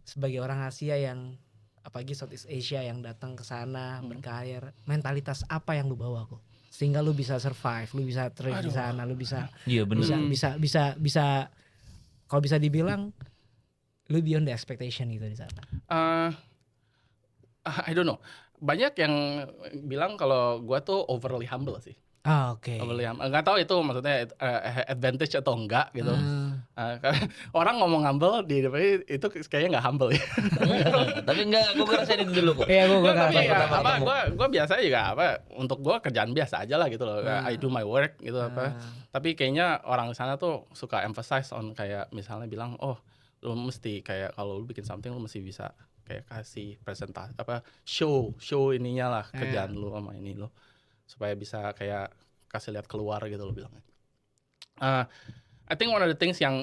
Sebagai orang Asia yang apalagi Southeast Asia yang datang ke sana berkarir, mentalitas apa yang lu bawa kok sehingga lu bisa survive, lu bisa thrive di sana, lu bisa bisa kalau bisa dibilang lu beyond the expectation gitu di sana. I don't know. Banyak yang bilang kalau gua tuh overly humble sih. Oke. Nggak tahu itu maksudnya advantage atau enggak gitu. Orang ngomong humble di depan itu kayaknya nggak humble ya. Tapi enggak, gue ngerasain itu dulu kok. Iya, gue biasa juga untuk gue kerjaan biasa aja lah gitu loh. I do my work gitu Tapi kayaknya orang di sana tuh suka emphasize on kayak misalnya bilang, oh lu mesti kayak kalau lu bikin something lu mesti bisa kayak kasih presentasi show ininya lah kerjaan lu sama ini lo. Supaya bisa kayak kasih lihat keluar gitu lo bilangnya. I think one of the things yang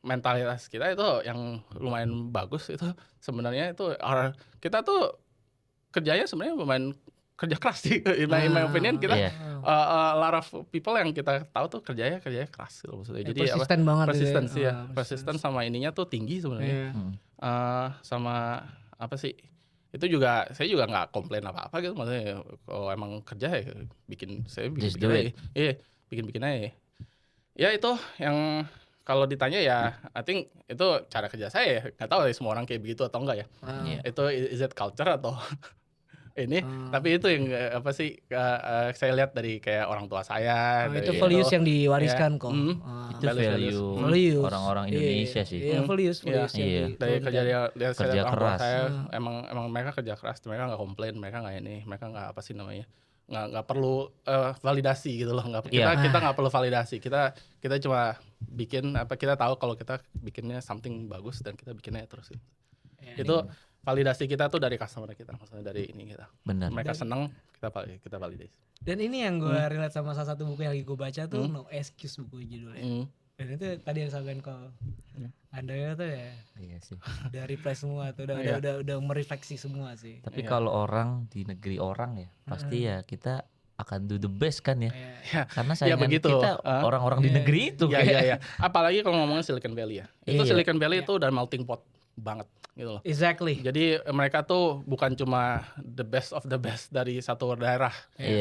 mentalitas kita itu yang lumayan bagus itu sebenarnya itu kita tuh kerjanya sebenarnya lumayan kerja keras sih. In my opinion kita a lot of people yang kita tahu tuh kerjanya keras gitu maksudnya. Jadi persisten banget persisten sama ininya tuh tinggi sebenarnya. Sama apa sih? Itu juga saya juga nggak komplain apa-apa gitu, maksudnya kalau emang kerja ya bikin aja. Iya, bikin aja. Ya itu yang kalau ditanya ya I think itu cara kerja saya ya. Nggak tahu ya semua orang kayak begitu atau enggak ya. Itu is it culture atau ini, tapi itu yang apa sih saya lihat dari kayak orang tua saya. Itu values yang diwariskan kok. Itu value orang-orang Indonesia sih. Iya, values. Dari kerja keras. Saya emang mereka kerja keras, mereka nggak komplain, mereka nggak ini, mereka nggak apa sih namanya, nggak perlu validasi gitu loh. Kita nggak perlu validasi, kita cuma bikin apa, kita tahu kalau kita bikinnya something bagus dan kita bikinnya terus gitu. Itu validasi kita tuh dari customer kita, maksudnya dari ini kita. Benar. Mereka senang, kita validasi. Dan ini yang gue relate sama salah satu buku yang lagi gue baca tuh No Excuse buku judulnya. Dan itu tadi yang sampein kok Anda tuh ya. Iya sih. Udah reply semua tuh, udah merefleksi semua sih. Tapi kalau orang di negeri orang ya, pasti ya kita akan do the best kan ya. Karena saingan kita orang-orang di negeri itu. Iya. Apalagi kalau ngomongin Silicon Valley ya. Itu Silicon Valley itu udah melting pot banget gitu loh. Exactly. Jadi mereka tuh bukan cuma the best of the best dari satu daerah.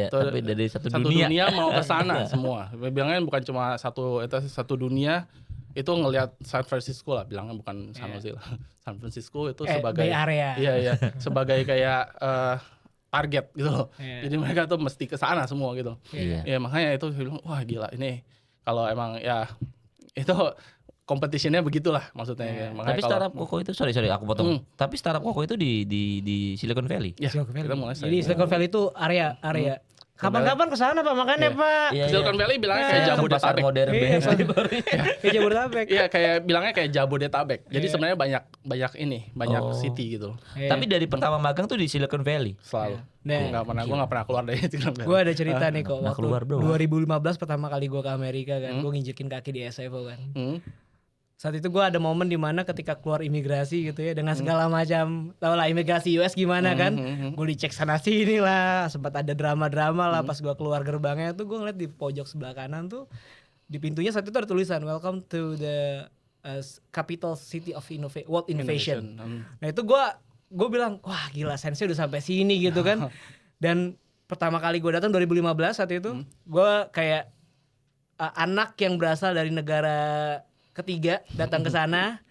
Tapi dari satu dunia mau ke sana semua. Bilangnya bukan cuma satu dunia. Itu ngelihat San Francisco lah, bilangnya bukan San Jose lah. San Francisco itu sebagai Bay Area. Iya, sebagai kayak target gitu loh. Jadi mereka tuh mesti ke sana semua gitu. Ya makanya itu bilang wah gila ini kalau emang ya itu competition-nya begitulah maksudnya. Tapi startup Koko itu sorry aku potong. Tapi startup Koko itu di Silicon Valley. Ya, Silicon Valley. Jadi Silicon Valley itu area. Kapan-kapan kesana Pak, makanya Pak. Silicon Valley bilangnya kayak Jabodetabek. Modern Kayak Jabodetabek. Iya, kayak bilangnya kayak Jabodetabek. Jadi sebenarnya banyak city gitu. Tapi dari pertama magang tuh di Silicon Valley. Selalu. Gue nggak pernah keluar dari Silicon Valley. Gue ada cerita nih kok. Waktu 2015 pertama kali gue ke Amerika kan, gue nginjekin kaki di SFO kan. Saat itu gue ada momen dimana ketika keluar imigrasi gitu ya, dengan segala macam, tau lah imigrasi US gimana kan, gue dicek sana sini lah, sempat ada drama-drama lah pas gue keluar gerbangnya tuh, gue ngeliat di pojok sebelah kanan tuh, di pintunya saat itu ada tulisan Welcome to the Capital City of World Innovation. Nah itu gue bilang wah gila Sensei udah sampai sini gitu kan. Dan pertama kali gue datang 2015 saat itu, gue kayak anak yang berasal dari negara ketiga datang ke sana.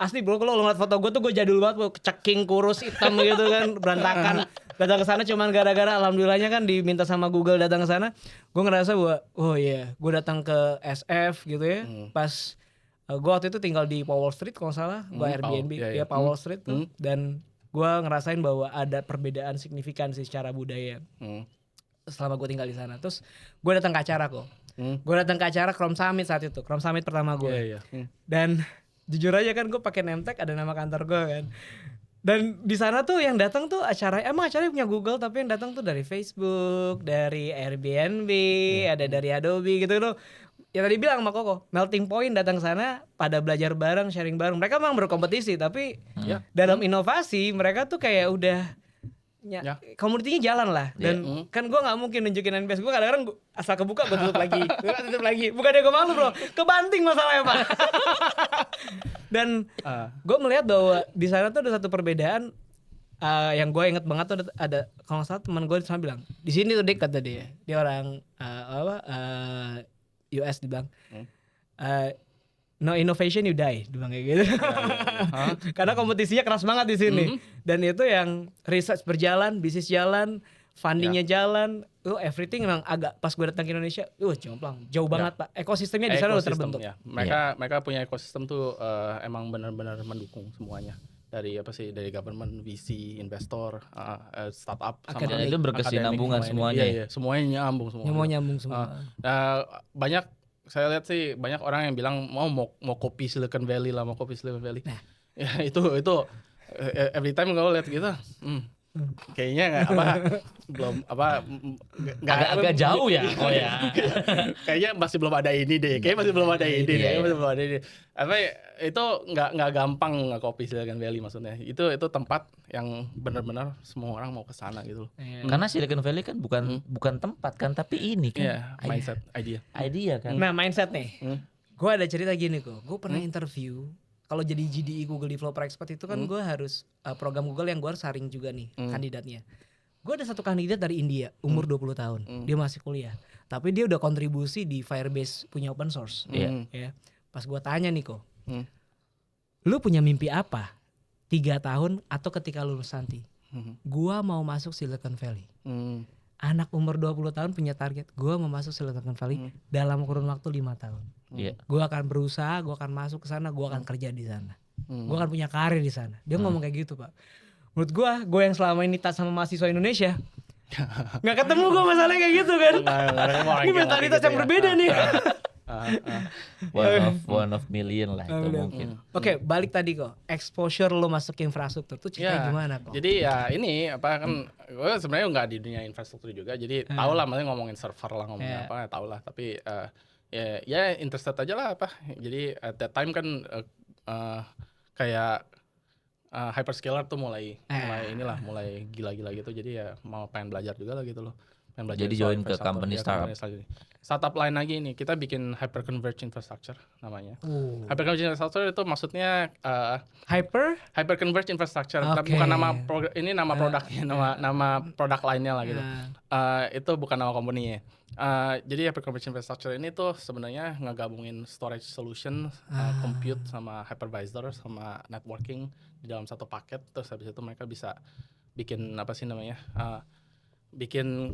Asli bro, kalau ngeliat foto gue tuh gue jadul banget, gue ceking, kurus, hitam gitu kan, berantakan. Datang ke sana cuman gara-gara alhamdulillahnya kan diminta sama Google datang ke sana. Gue ngerasa bahwa gue datang ke SF gitu ya. Pas gue waktu itu tinggal di Powell Street kalau salah, gue Airbnb Powell Street tuh. Dan gue ngerasain bahwa ada perbedaan signifikan sih secara budaya selama gue tinggal di sana. Terus gue datang ke acara kok. Gue datang ke acara Chrome Summit saat itu, Chrome Summit pertama gue. Iya. Dan jujur aja kan gue pakai name tag ada nama kantor gue kan. Dan di sana tuh yang datang tuh acaranya punya Google, tapi yang datang tuh dari Facebook, dari Airbnb, ada dari Adobe gitu loh. Ya tadi bilang sama Koko, melting point datang sana pada belajar bareng, sharing bareng. Mereka memang berkompetisi, tapi dalam inovasi mereka tuh kayak udah komunitinya jalan lah. Dan kan gue nggak mungkin nunjukin NPS gue, kadang-kadang asal kebuka gue tutup lagi, tutup lagi. Bukannya gue malu bro, kebanting masalahnya Pak. Dan gue melihat bahwa di sana tuh ada satu perbedaan yang gue inget banget tuh ada kalau nggak salah teman gue sama bilang di sini tuh Dik, kata dia orang US dibilang no innovation you die, dibilang kayak gitu. Karena kompetisinya keras banget di sini. Dan itu yang research berjalan, bisnis jalan, fundingnya jalan, everything memang agak pas gue datang ke Indonesia, jomplang, jauh banget Pak. Ekosistemnya di sana udah terbentuk. Ya. Mereka punya ekosistem tuh emang benar-benar mendukung semuanya. Dari government, VC, investor, startup, sama itu berkesinambungan semuanya. Iya, semuanya nyambung semua. Banyak saya lihat sih banyak orang yang bilang mau kopi Silicon Valley lah, mau kopi Silicon Valley. Ya itu every time gue lihat gitu, kayaknya agak jauh ya. Oh ya. Kayaknya masih belum ada ini deh. Masih belum ada ini. Apa itu nggak gampang nge-copy Silicon Valley maksudnya. Itu tempat yang benar-benar semua orang mau ke sana gitu loh. Karena Silicon Valley kan bukan tempat kan, tapi ini kan mindset, idea kan. Nah, mindset nih. Gue ada cerita gini kok. Gue pernah interview kalau jadi GDE Google Developer Expert itu kan gue harus program Google yang gue harus saring juga nih kandidatnya. Gue ada satu kandidat dari India, umur 20 tahun. Dia masih kuliah. Tapi dia udah kontribusi di Firebase punya open source. Ya. Pas gue tanya nih kok, lu punya mimpi apa? 3 tahun atau ketika lulus nanti? Gua mau masuk Silicon Valley. Anak umur 20 tahun punya target, gua mau masuk Silicon Valley dalam kurun waktu 5 tahun. Gue akan berusaha, gue akan masuk ke sana, gue akan kerja di sana, gue akan punya karir di sana. Dia ngomong kayak gitu Pak. Menurut gue yang selama ini tas sama mahasiswa Indonesia, nggak ketemu gue masalahnya kayak gitu kan. Ini mentalitas yang berbeda nih. One of million lah itu mungkin. Oke, balik tadi kok. Exposure lo masuk ke infrastruktur tuh ceritanya gimana kok? Jadi ya ini kan gue sebenarnya nggak di dunia infrastruktur juga. Jadi tau lah, maksudnya ngomongin server lah, ngomongin apa tau lah. Tapi ya interested aja lah apa. Jadi at that time kan kayak hyperscaler tuh mulai gila-gila gitu. Jadi ya mau pengen belajar juga lah gitu loh. Jadi join ke company startup lain lagi nih, kita bikin hyperconverged infrastructure namanya. Hyperconverged infrastructure itu maksudnya hyperconverged infrastructure, tapi bukan nama nama produknya, nama produk lainnya lah gitu. Itu bukan nama company-nya. Jadi hyperconverged infrastructure ini tuh sebenarnya ngegabungin storage solution, compute sama hypervisor sama networking di dalam satu paket. Terus habis itu mereka bisa bikin apa sih namanya? Bikin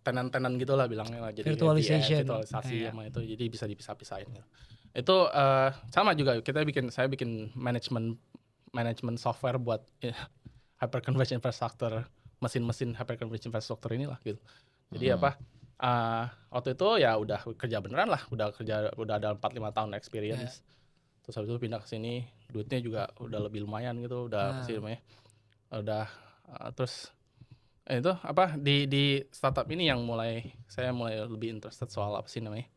tenan-tenan gitu lah bilangnya lah. Jadi virtualisasi sama itu, jadi bisa dipisah-pisahin gitu. Itu sama juga saya bikin management software buat hyperconverged infrastructure, mesin-mesin hyperconverged infrastructure inilah gitu. Jadi waktu itu ya udah kerja beneran lah, udah ada 4-5 tahun experience. Terus habis itu pindah ke sini, duitnya juga udah lebih lumayan gitu, udah sih namanya. Terus itu di startup ini yang saya mulai lebih interested soal apa sih namanya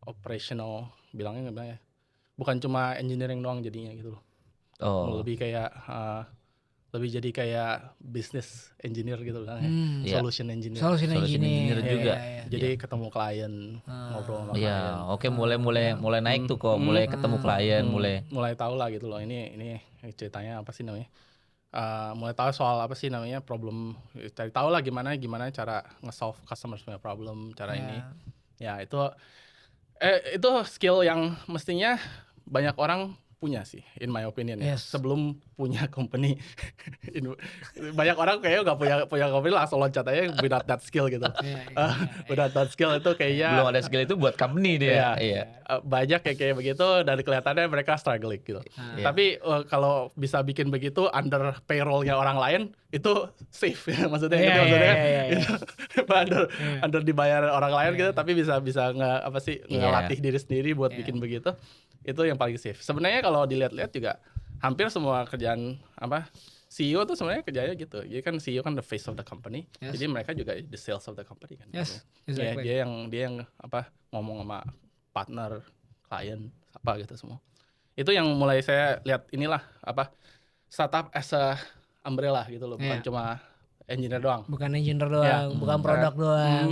operational, bilangnya bukan cuma engineering doang jadinya gitu loh. Lebih kayak lebih jadi kayak business engineer gitu lah, solution engineer juga. Jadi ketemu klien, ngobrol sama klien. Oke, mulai naik tuh kok, mulai ketemu klien, mulai tahu lah gitu loh, ini ceritanya apa sih namanya. Mulai tahu soal apa sih namanya problem, cari tahu lah gimana cara nge-solve customers punya problem, cara ini. Ya itu skill yang mestinya banyak orang punya sih, in my opinion ya. Yes. Sebelum punya company, banyak orang kayaknya nggak punya company langsung loncat aja without that skill gitu. Without that skill itu kayaknya Belum ada skill itu buat company dia. Iya. banyak kayak begitu dari kelihatannya mereka struggling gitu. Tapi kalau bisa bikin begitu under payrollnya orang lain itu safe ya maksudnya. Under dibayar orang lain gitu, tapi bisa ngelatih diri sendiri buat bikin begitu. Itu yang paling safe. Sebenarnya kalau dilihat-lihat juga hampir semua kerjaan CEO tuh sebenarnya kerjanya gitu. Jadi kan CEO kan the face of the company. Jadi mereka juga the sales of the company kan. Yes, exactly. Dia yang ngomong sama partner, klien, gitu semua. Itu yang mulai saya lihat inilah startup as a umbrella gitu loh, bukan cuma engineer doang. Bukan engineer doang, bukan produk doang,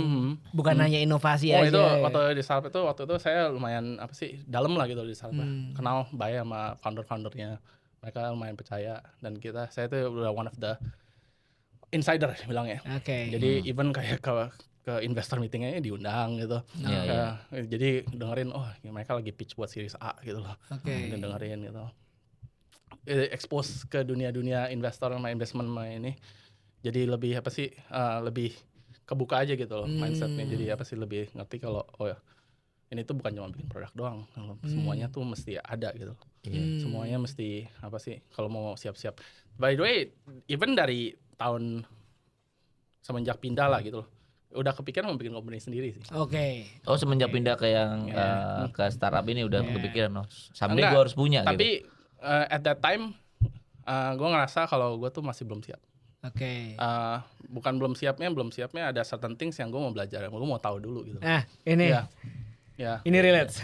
bukan hanya inovasi aja. Itu waktu di startup itu saya lumayan dalam lah gitu di startup. Kenal baik sama founder-foundernya. Mereka lumayan percaya dan saya itu udah one of the insider bilangnya. Jadi even kayak ke investor meetingnya diundang gitu. Jadi dengerin mereka lagi pitch buat series A gitu loh. Dengerin gitu. Expose ke dunia investor sama investment ini. Jadi lebih lebih kebuka aja gitu loh mindsetnya. Jadi lebih ngerti kalau ini tuh bukan cuma bikin produk doang, semuanya tuh mesti ada gitu. Semuanya mesti kalau mau siap-siap. By the way, even dari tahun semenjak pindah lah gitu loh, udah kepikiran mau bikin company sendiri sih. Oh semenjak pindah ke yang ke startup ini udah kepikiran someday gue harus punya tapi, gitu. At that time gue ngerasa kalau gue tuh masih belum siap. Bukan belum siapnya ada certain things yang gue mau belajar, gue mau tahu dulu gitu. Ini. Ini relate.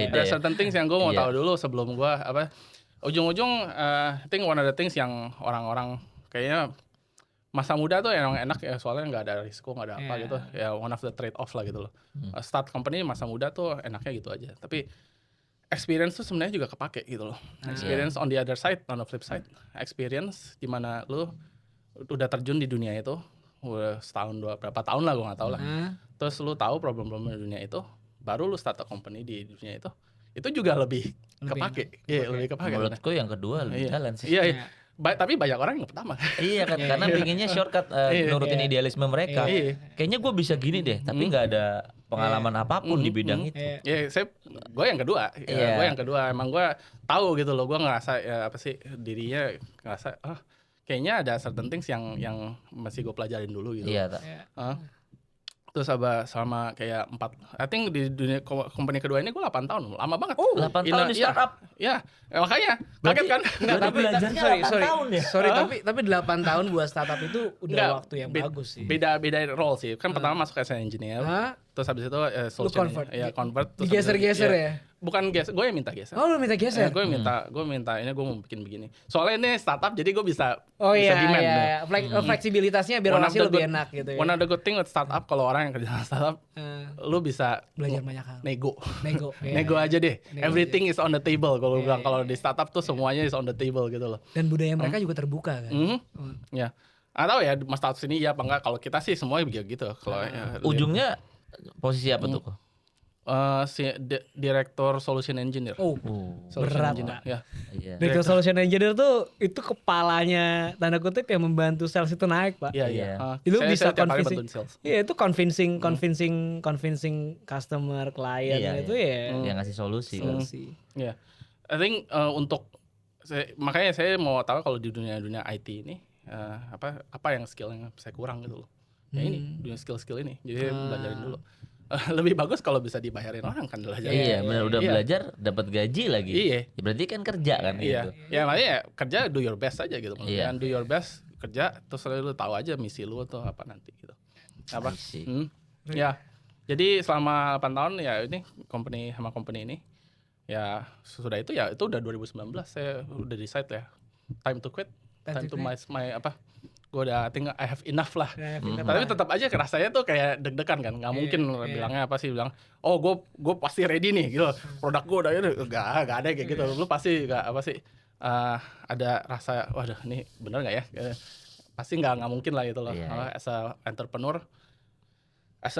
Ada certain things yang gue mau tahu dulu sebelum gue ujung-ujung I think one of the things yang orang-orang kayaknya masa muda tuh emang enak ya, soalnya nggak ada risiko, nggak ada apa gitu ya, one of the trade off lah gitu loh. Start company masa muda tuh enaknya gitu aja, tapi experience tuh sebenarnya juga kepake gitu loh. Experience on the other side, on the flip side, experience di mana lu udah terjun di dunia itu udah setahun berapa tahun lah gue nggak tahu lah. Terus lu tahu problem-problem di dunia itu, baru lu start a company di dunia itu juga lebih kepake. Lebih kepake. Menurutku yang kedua lebih jalan sih. Tapi banyak orang yang pertama. Iya kan, karena pinginnya shortcut nurutin idealisme mereka. Kayaknya gue bisa gini deh, tapi nggak ada pengalaman apapun di bidang itu. Gue yang kedua. Gue yang kedua. Emang gue tahu gitu loh. Gue ngerasa dirinya ngerasa kayaknya ada certain things yang masih gue pelajarin dulu gitu. Terus selama kayak 4, I think di dunia company kedua ini gue 8 tahun, lama banget. 8 tahun di startup. Iya, makanya kaget kan. Sorry, tapi 8 tahun buat startup itu udah waktu yang bagus sih. Beda role sih. Kan pertama masuk as engineer, terus habis itu solution. Convert. Digeser-geser ya? Bukan geser, gue yang minta geser. Oh, lu minta geser? Gue minta ini gue mau bikin begini. Soalnya ini startup jadi gue bisa demand. Fleksibilitasnya biar orang lebih enak gitu ya. One of the good thing with startup, kalau orang yang kerja startup, lu bisa belajar banyak hal. Nego aja deh. Everything is on the table. Kalau bilang kalau di startup tuh semuanya is on the table gitu loh. Dan budaya mereka juga terbuka kan. Ya. Atau ya mas status ini ya apa enggak, kalau kita sih semuanya begitu. Kalau ujungnya posisi apa tuh kok? Direktur Solution Engineer. Berat engineer. Ya. Direktur Solution Engineer tuh itu kepalanya tanda kutip yang membantu sales itu naik, Pak. Iya. Itu bisa convincing. Iya, itu convincing customer, client itu ya. Yang ngasih solusi. Iya. I think makanya saya mau tahu kalau di dunia IT ini apa yang skill yang saya kurang gitu loh. Ya ini dunia skill ini. Jadi saya belajarin dulu. Lebih bagus kalau bisa dibayarin orang kan belajar. Iya, benar udah belajar dapat gaji lagi. Iya. Ya, berarti kan kerja kan gitu. Ya makanya kerja do your best aja gitu. Jangan do your best kerja terus lu tahu aja misi lu tuh apa nanti gitu. Ya. Jadi selama 8 tahun ya ini company ini ya sudah itu udah 2019 saya udah decide ya time to quit, time to my gue udah tinggal I have enough lah. Tapi tetap aja rasanya tuh kayak deg-degan kan, nggak mungkin bilangnya bilang gue pasti ready nih gitu, produk gue udah nggak ada kayak gitu. Lu pasti ada rasa waduh ini bener nggak ya, pasti nggak mungkin lah gitu loh. As a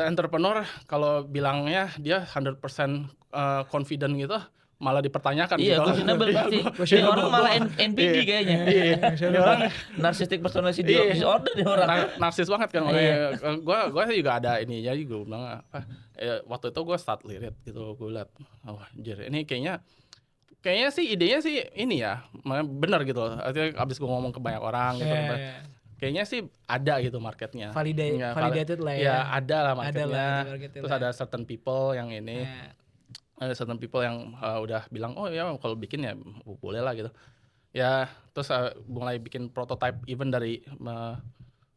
entrepreneur kalau bilangnya dia 100% confident gitu malah dipertanyakan Iya, gitu. questionable pasti. Ini orang malah NPD kayaknya. Ini orang Narcissistic personality Iya. disorder nih orang. narsis banget kan. Gue sih juga ada ini ya, gue bilang waktu itu gue start lihat gitu, gue lihat anjir ini kayaknya sih idenya sih ini ya benar gitu. Artinya abis gue ngomong ke banyak orang gitu. Kayaknya sih ada gitu marketnya. Validated lah ya. Ya ada lah marketnya. Ada lah, marketnya Terus lah. ada certain people yang ini. Ada certain people yang udah bilang oh ya kalau bikin ya boleh lah gitu. Ya terus mulai bikin prototype even dari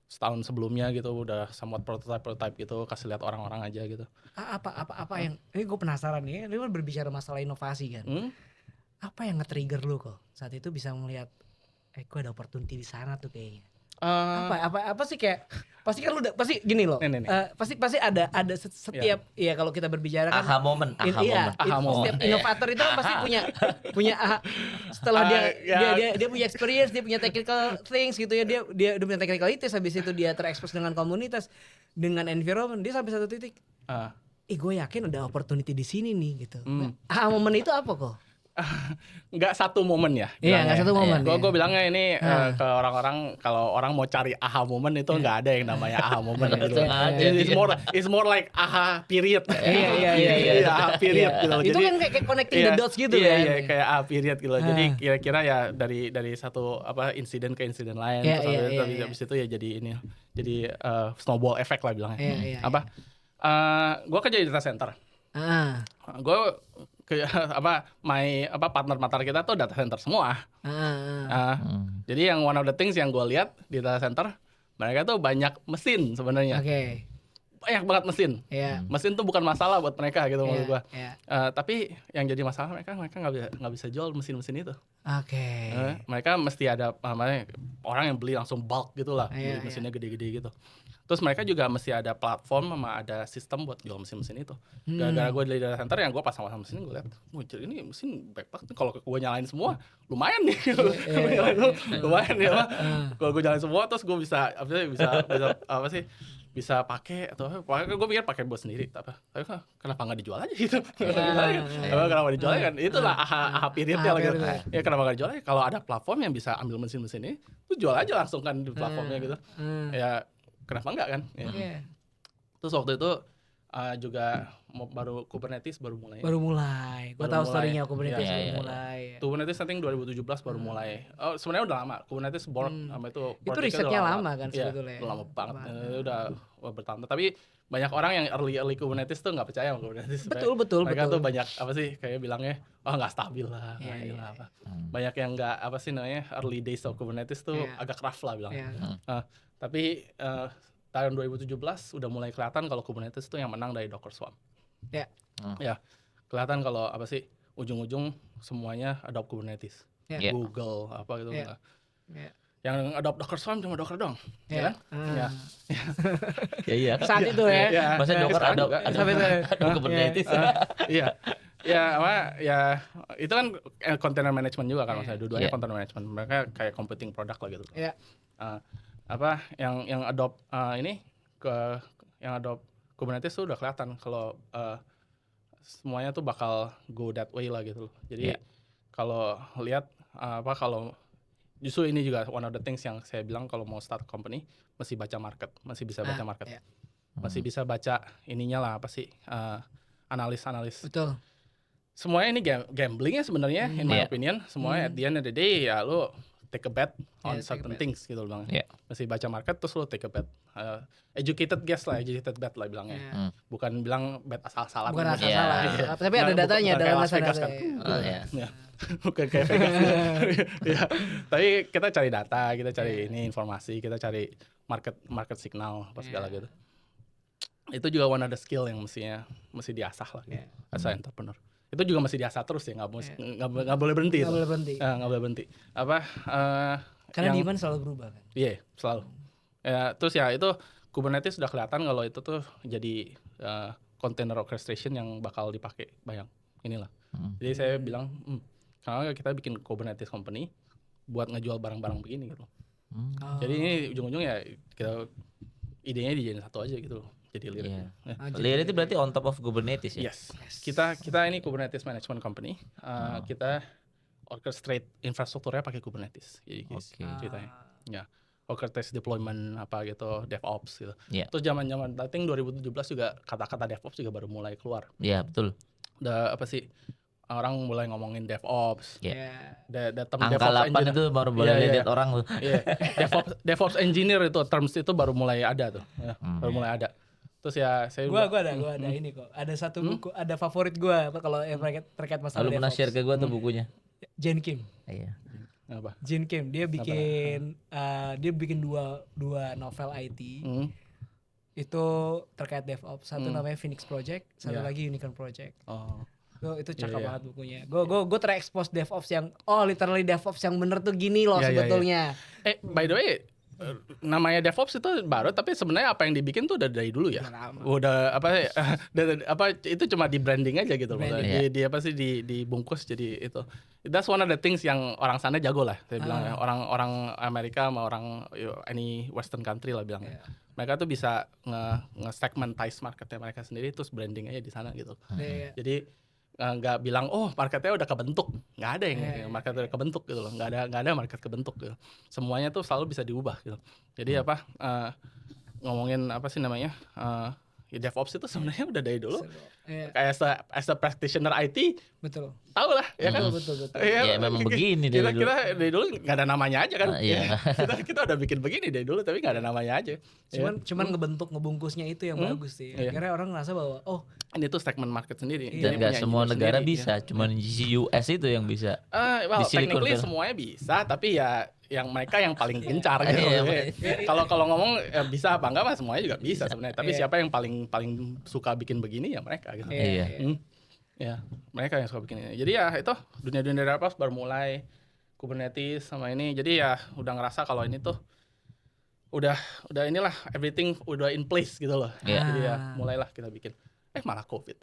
setahun sebelumnya gitu udah somewhat prototype gitu, kasih lihat orang-orang aja gitu. Apa yang ini gue penasaran nih, lu kan berbicara masalah inovasi kan. Apa yang nge-trigger lu kok saat itu bisa melihat gue ada opportunity di sana tuh kayaknya. Apa sih kayak pasti kan lu pasti gini loh. Pasti ada setiap ya kalau kita berbicara kan aha moment. Setiap inovator itu kan pasti punya setelah dia punya experience, dia punya technical things gitu ya, dia punya technicalities, habis itu dia terekspos dengan komunitas, dengan environment, dia sampai satu titik. Gue yakin ada opportunity di sini nih gitu. Aha moment itu apa kok? Nggak satu momen ya. Iya, nggak satu momen. Gue bilangnya ini ke orang-orang, kalau orang mau cari aha moment itu nggak ada yang namanya aha moment gitu. It's more like aha period. Iya. Aha period gitu. Itu kan kayak connecting the dots gitu kan. Iya, kayak aha period gitu. Jadi kira-kira ya dari satu insiden ke insiden lain. Terus habis itu ya jadi snowball effect lah bilangnya. Gue kerja di data center. Gue partner kita tuh data center semua. Jadi yang one of the things yang gue lihat di data center, mereka tuh banyak mesin sebenarnya. Banyak banget mesin. Mesin tuh bukan masalah buat mereka gitu menurut gue. Tapi yang jadi masalah mereka nggak bisa jual mesin-mesin itu. Mereka mesti ada orang yang beli langsung bulk gitu lah, beli mesinnya gede-gede gitu. Terus mereka juga mesti ada platform sama ada sistem buat jual mesin-mesin itu. Gara-gara gue di data center yang gue pasang-pasang mesin, gue lihat, ini mesin baik banget. Kalau gue nyalain semua, lumayan nih. Lumayan ya. Kalau gue nyalain semua, terus gue bisa pakai atau gue pikir pakai buat sendiri. Tapi kenapa nggak dijual aja gitu? Kenapa dijual kan? Itulah aha periodnya lah gitu. Ya kenapa nggak dijual aja? Kalau ada platform yang bisa ambil mesin-mesin ini, tuh jual aja langsung kan di platformnya gitu. Ya kenapa enggak kan? Terus waktu itu juga baru Kubernetes baru mulai. Gue tahu story-nya Kubernetes baru mulai. Kubernetes I think 2017 baru mulai. Sebenarnya udah lama. Kubernetes born sama itu. Itu risetnya lama kan sebetulnya. Udah lama banget. Udah bertahun. Tapi banyak orang yang early Kubernetes tuh nggak percaya sama Kubernetes. Betul. Mereka tuh banyak kayak bilangnya nggak stabil lah. Banyak yang nggak early days of Kubernetes tuh agak rough lah bilangnya. Tapi tahun 2017 udah mulai kelihatan kalau Kubernetes itu yang menang dari Docker Swarm. Ya, kelihatan kalau ujung-ujung semuanya adopt Kubernetes. Google apa gitu. Yang adopt Docker Swarm cuma Docker dong, ya kan? Iya. Saat itu ya. Masa Docker adopt Kubernetes. Iya. Ya itu kan container management juga kan, maksudnya dua-duanya container management. Mereka kayak competing product lah gitu. Yang adopt yang adopt Kubernetes tuh udah kelihatan kalau semuanya tuh bakal go that way lah gitu. Jadi kalau lihat kalau justru ini juga one of the things yang saya bilang kalau mau start company mesti baca market, masih bisa baca market. Masih bisa baca ininya lah analis. Betul. Semuanya ini gambling ya sebenarnya in my opinion. Semuanya at the end of the day ya lu take a bet on certain things gitu bang. Mesti baca market terus lu take a bet. Educated bet lah bilangnya. Bukan bilang bet asal-asalan. Bukan asal-asalan. Tapi ada datanya, ada alasan kan. Bukan kayak Vegas. Tapi kita cari data, kita cari ini informasi, kita cari market signal apa segala gitu. Itu juga one of the skill yang mesti diasah lah gitu. As an entrepreneur. Itu juga masih diasah terus ya, nggak boleh berhenti. Nggak boleh berhenti. Karena demand selalu berubah kan. Iya, selalu. Terus ya itu Kubernetes sudah kelihatan kalau itu tuh jadi container orchestration yang bakal dipakai banyak. Inilah. Jadi saya bilang, kenapa kita bikin Kubernetes company buat ngejual barang-barang begini gitu. Jadi ini ujung-ujungnya kita idenya dijadiin satu aja gitu. jadi Lyric. Iya. Ya. Lyric itu berarti on top of Kubernetes ya? Yes. Kita ini Kubernetes Management Company. Kita orchestrate infrastrukturnya pakai Kubernetes. Jadi ceritanya. Ya. Orchestrate deployment apa gitu, DevOps gitu. Iya. Terus zaman-zaman I think 2017 juga kata-kata DevOps juga baru mulai keluar. Iya, betul. Udah apa sih? Orang mulai ngomongin DevOps. Iya. Term Angka DevOps 8 itu baru boleh lihat orang tuh. Iya. DevOps engineer itu terms itu baru mulai ada tuh. Ya, baru mulai ada. Terus ya saya gua ada ini kok. Ada satu buku, ada favorit gua kalau yang terkait masalah Lalu pernah DevOps. share ke gua tuh bukunya. Jen Kim. Iya. apa? Jen Kim dia bikin dua novel IT. Itu terkait DevOps. Satu namanya Phoenix Project, satu lagi Unicorn Project. Oh. Itu cakep banget bukunya. Gue terekspos DevOps yang literally DevOps yang bener tuh gini loh sebetulnya. By the way, namanya DevOps itu baru, tapi sebenarnya apa yang dibikin tuh udah dari dulu ya. Udah itu cuma di branding aja gitu loh. Di apa sih dibungkus jadi itu. That's one of the things yang orang sana jago lah. Saya bilang ya. Orang Amerika sama orang any Western country lah bilangnya. Mereka tuh bisa nge-segmentize marketnya mereka sendiri, terus branding aja di sana gitu. Jadi nggak bilang marketnya udah kebentuk, nggak ada yang market udah kebentuk gitu loh, nggak ada market kebentuk gitu. Semuanya tuh selalu bisa diubah gitu. Jadi ngomongin apa sih namanya DevOps itu sebenarnya udah dari dulu. Kayak as a practitioner IT, betul. Tahu lah, ya kan? Betul. Ya memang begini dari dulu. Kita dari dulu nggak ada namanya aja kan? Iya. kita udah bikin begini dari dulu, tapi nggak ada namanya aja. Cuman ngebungkusnya itu yang bagus sih. Akhirnya orang ngerasa bahwa ini tuh segment market sendiri. Dan nggak semua negara bisa, cuman di US itu yang bisa. Technically semuanya bisa, tapi ya yang mereka yang paling gencar gitu. Kalau ngomong bisa apa enggak mah semuanya juga bisa sebenarnya. Tapi siapa yang paling suka bikin begini ya mereka gitu. Ya, mereka yang suka bikin ini. Jadi ya itu dunia DevOps baru mulai, Kubernetes sama ini. Jadi ya udah ngerasa kalau ini tuh udah inilah everything udah in place gitu loh. Jadi ya mulailah kita bikin. Malah COVID.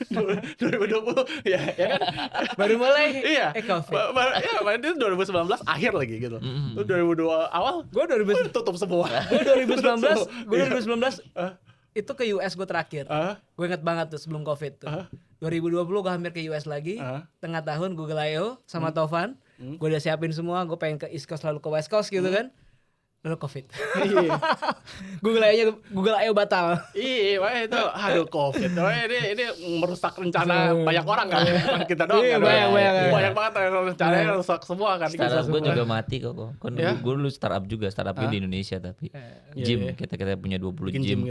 2020 ya kan baru mulai COVID. Itu 2019 akhir lagi gitu. Itu 2020 awal gue tutup semua. Gue 2019 itu ke US gue terakhir. Gue inget banget tuh sebelum COVID tuh. 2020 gue hampir ke US lagi. Tengah tahun Google I.O. sama Tovan. Gue udah siapin semua, gue pengen ke East Coast lalu ke West Coast gitu kan. Lalu COVID. Google I.O. batal. Iya, itu COVID. Ini merusak rencana banyak orang kan. Bukan kita doang kan. Banyak banget rencananya rusak semua kan. Startup gue juga mati kok. Kan gue dulu startup juga, startup di Indonesia tapi gym kita punya 20 gym.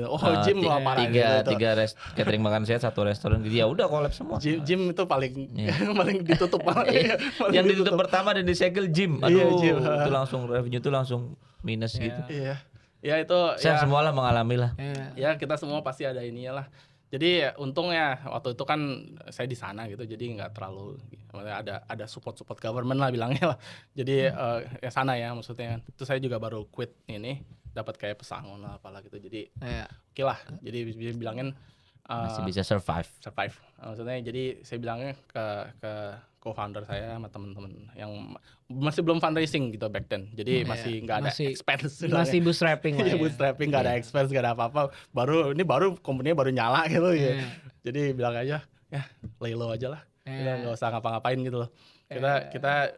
Gym lo parah gitu. 3 catering makan sehat, 1 restoran gitu. Ya udah collab semua. Gym itu paling ditutup. Yang ditutup pertama dan disegel gym. Aduh, itu langsung revenue itu langsung minus gitu. Iya. Ya itu saya semua lah mengalami lah. Ya kita semua pasti ada ininya lah. Jadi untungnya waktu itu kan saya di sana gitu, jadi nggak terlalu ada support government lah bilangnya lah. Jadi ya sana ya maksudnya. Itu saya juga baru quit ini, dapat kayak pesangon lah apalah gitu. Jadi oke lah. Jadi bilangin masih bisa survive. Maksudnya jadi saya bilangnya ke co-founder saya sama teman-teman yang masih belum fundraising gitu back then. Jadi masih nggak ada expense. Masih bootstrapping lah. Bootstrapping nggak ada expense, nggak ada apa-apa. Baru company-nya baru nyala gitu ya. Jadi bilang aja ya lay low aja lah. Kita nggak usah ngapa-ngapain gitu loh. Kita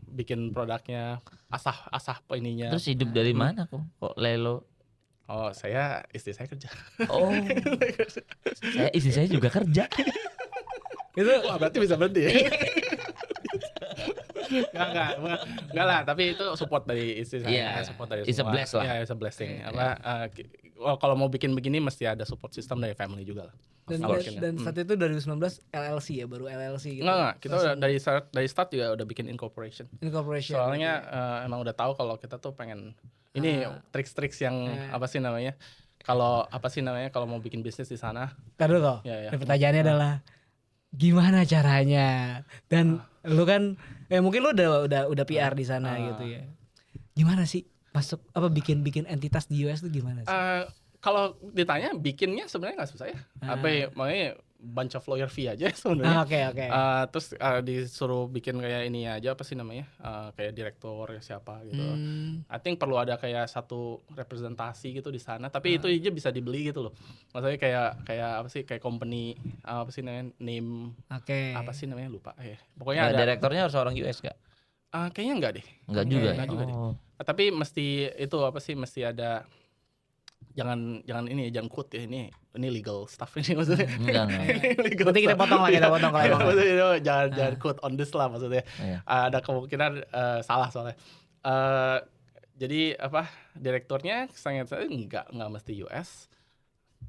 bikin produknya asah ininya. Terus hidup dari mana kok lay low? Oh, istri saya kerja. Oh. Istri saya juga kerja. Itu berarti bisa berhenti ya. Enggak lah, tapi itu support dari istri saya, support dari it's semua. A bless lah. Ya, it's a blessing. Kalau mau bikin begini mesti ada support system dari family juga lah. Dan saat itu 2019 LLC ya, baru LLC gitu. Enggak, kita udah dari start juga udah bikin incorporation. Soalnya emang udah tahu kalau kita tuh pengen ini trik-trik yang apa sih namanya? Kalau mau bikin bisnis di sana. Taduh loh. Pertanyaannya adalah gimana caranya? Dan lu kan mungkin lu udah PR di sana gitu ya. Gimana sih masuk bikin entitas di US itu gimana sih? Kalau ditanya bikinnya sebenarnya nggak susah ya. Makanya bunch of lawyer fee aja sebenarnya. Oke. Terus disuruh bikin kayak ini aja apa sih namanya, kayak direktur siapa gitu. I think perlu ada kayak satu representasi gitu di sana. Tapi itu aja bisa dibeli gitu loh. Maksudnya kayak apa sih, kayak company apa sih namanya, name apa sih namanya, lupa ya. Pokoknya ada. Direkturnya harus orang US gak? Kayaknya enggak deh. Enggak juga. Enggak juga deh. Tapi mesti itu apa sih, mesti ada. Jangan ini, jangan quote ya, ini legal stuff ini maksudnya. Enggak. Nanti kita potong lah kalau maksudnya jangan quote on this lah maksudnya. Ada kemungkinan salah soalnya. Jadi apa, direkturnya sangat enggak mesti US.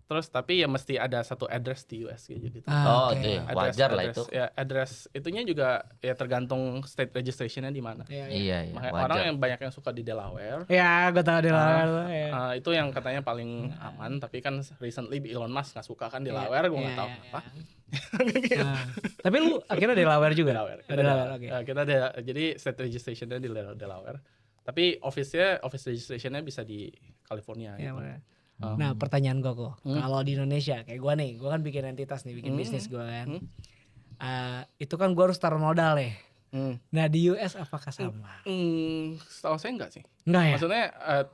Terus tapi ya mesti ada satu address di US gitu. Itu ya, wajar lah itu. Ya, address itunya juga ya tergantung state registrationnya di mana. Iya, Makanya wajar. orang yang banyak yang suka di Delaware. Ya, gue tahu Delaware. Itu yang katanya paling aman, tapi kan recently Elon Musk nggak suka kan Delaware, gue nggak tahu kenapa. Tapi lu akhirnya Delaware juga. Delaware. Oke. Kita ada, jadi state registrationnya di Delaware. Tapi office registrationnya bisa di California. Gitu. Nah, pertanyaan gue kok, kalau di Indonesia kayak gue nih, gue kan bikin entitas nih, bikin bisnis gue kan, itu kan gue harus taruh modal ya. Nah di US apakah sama? Setahu saya enggak sih. Enggak ya? Maksudnya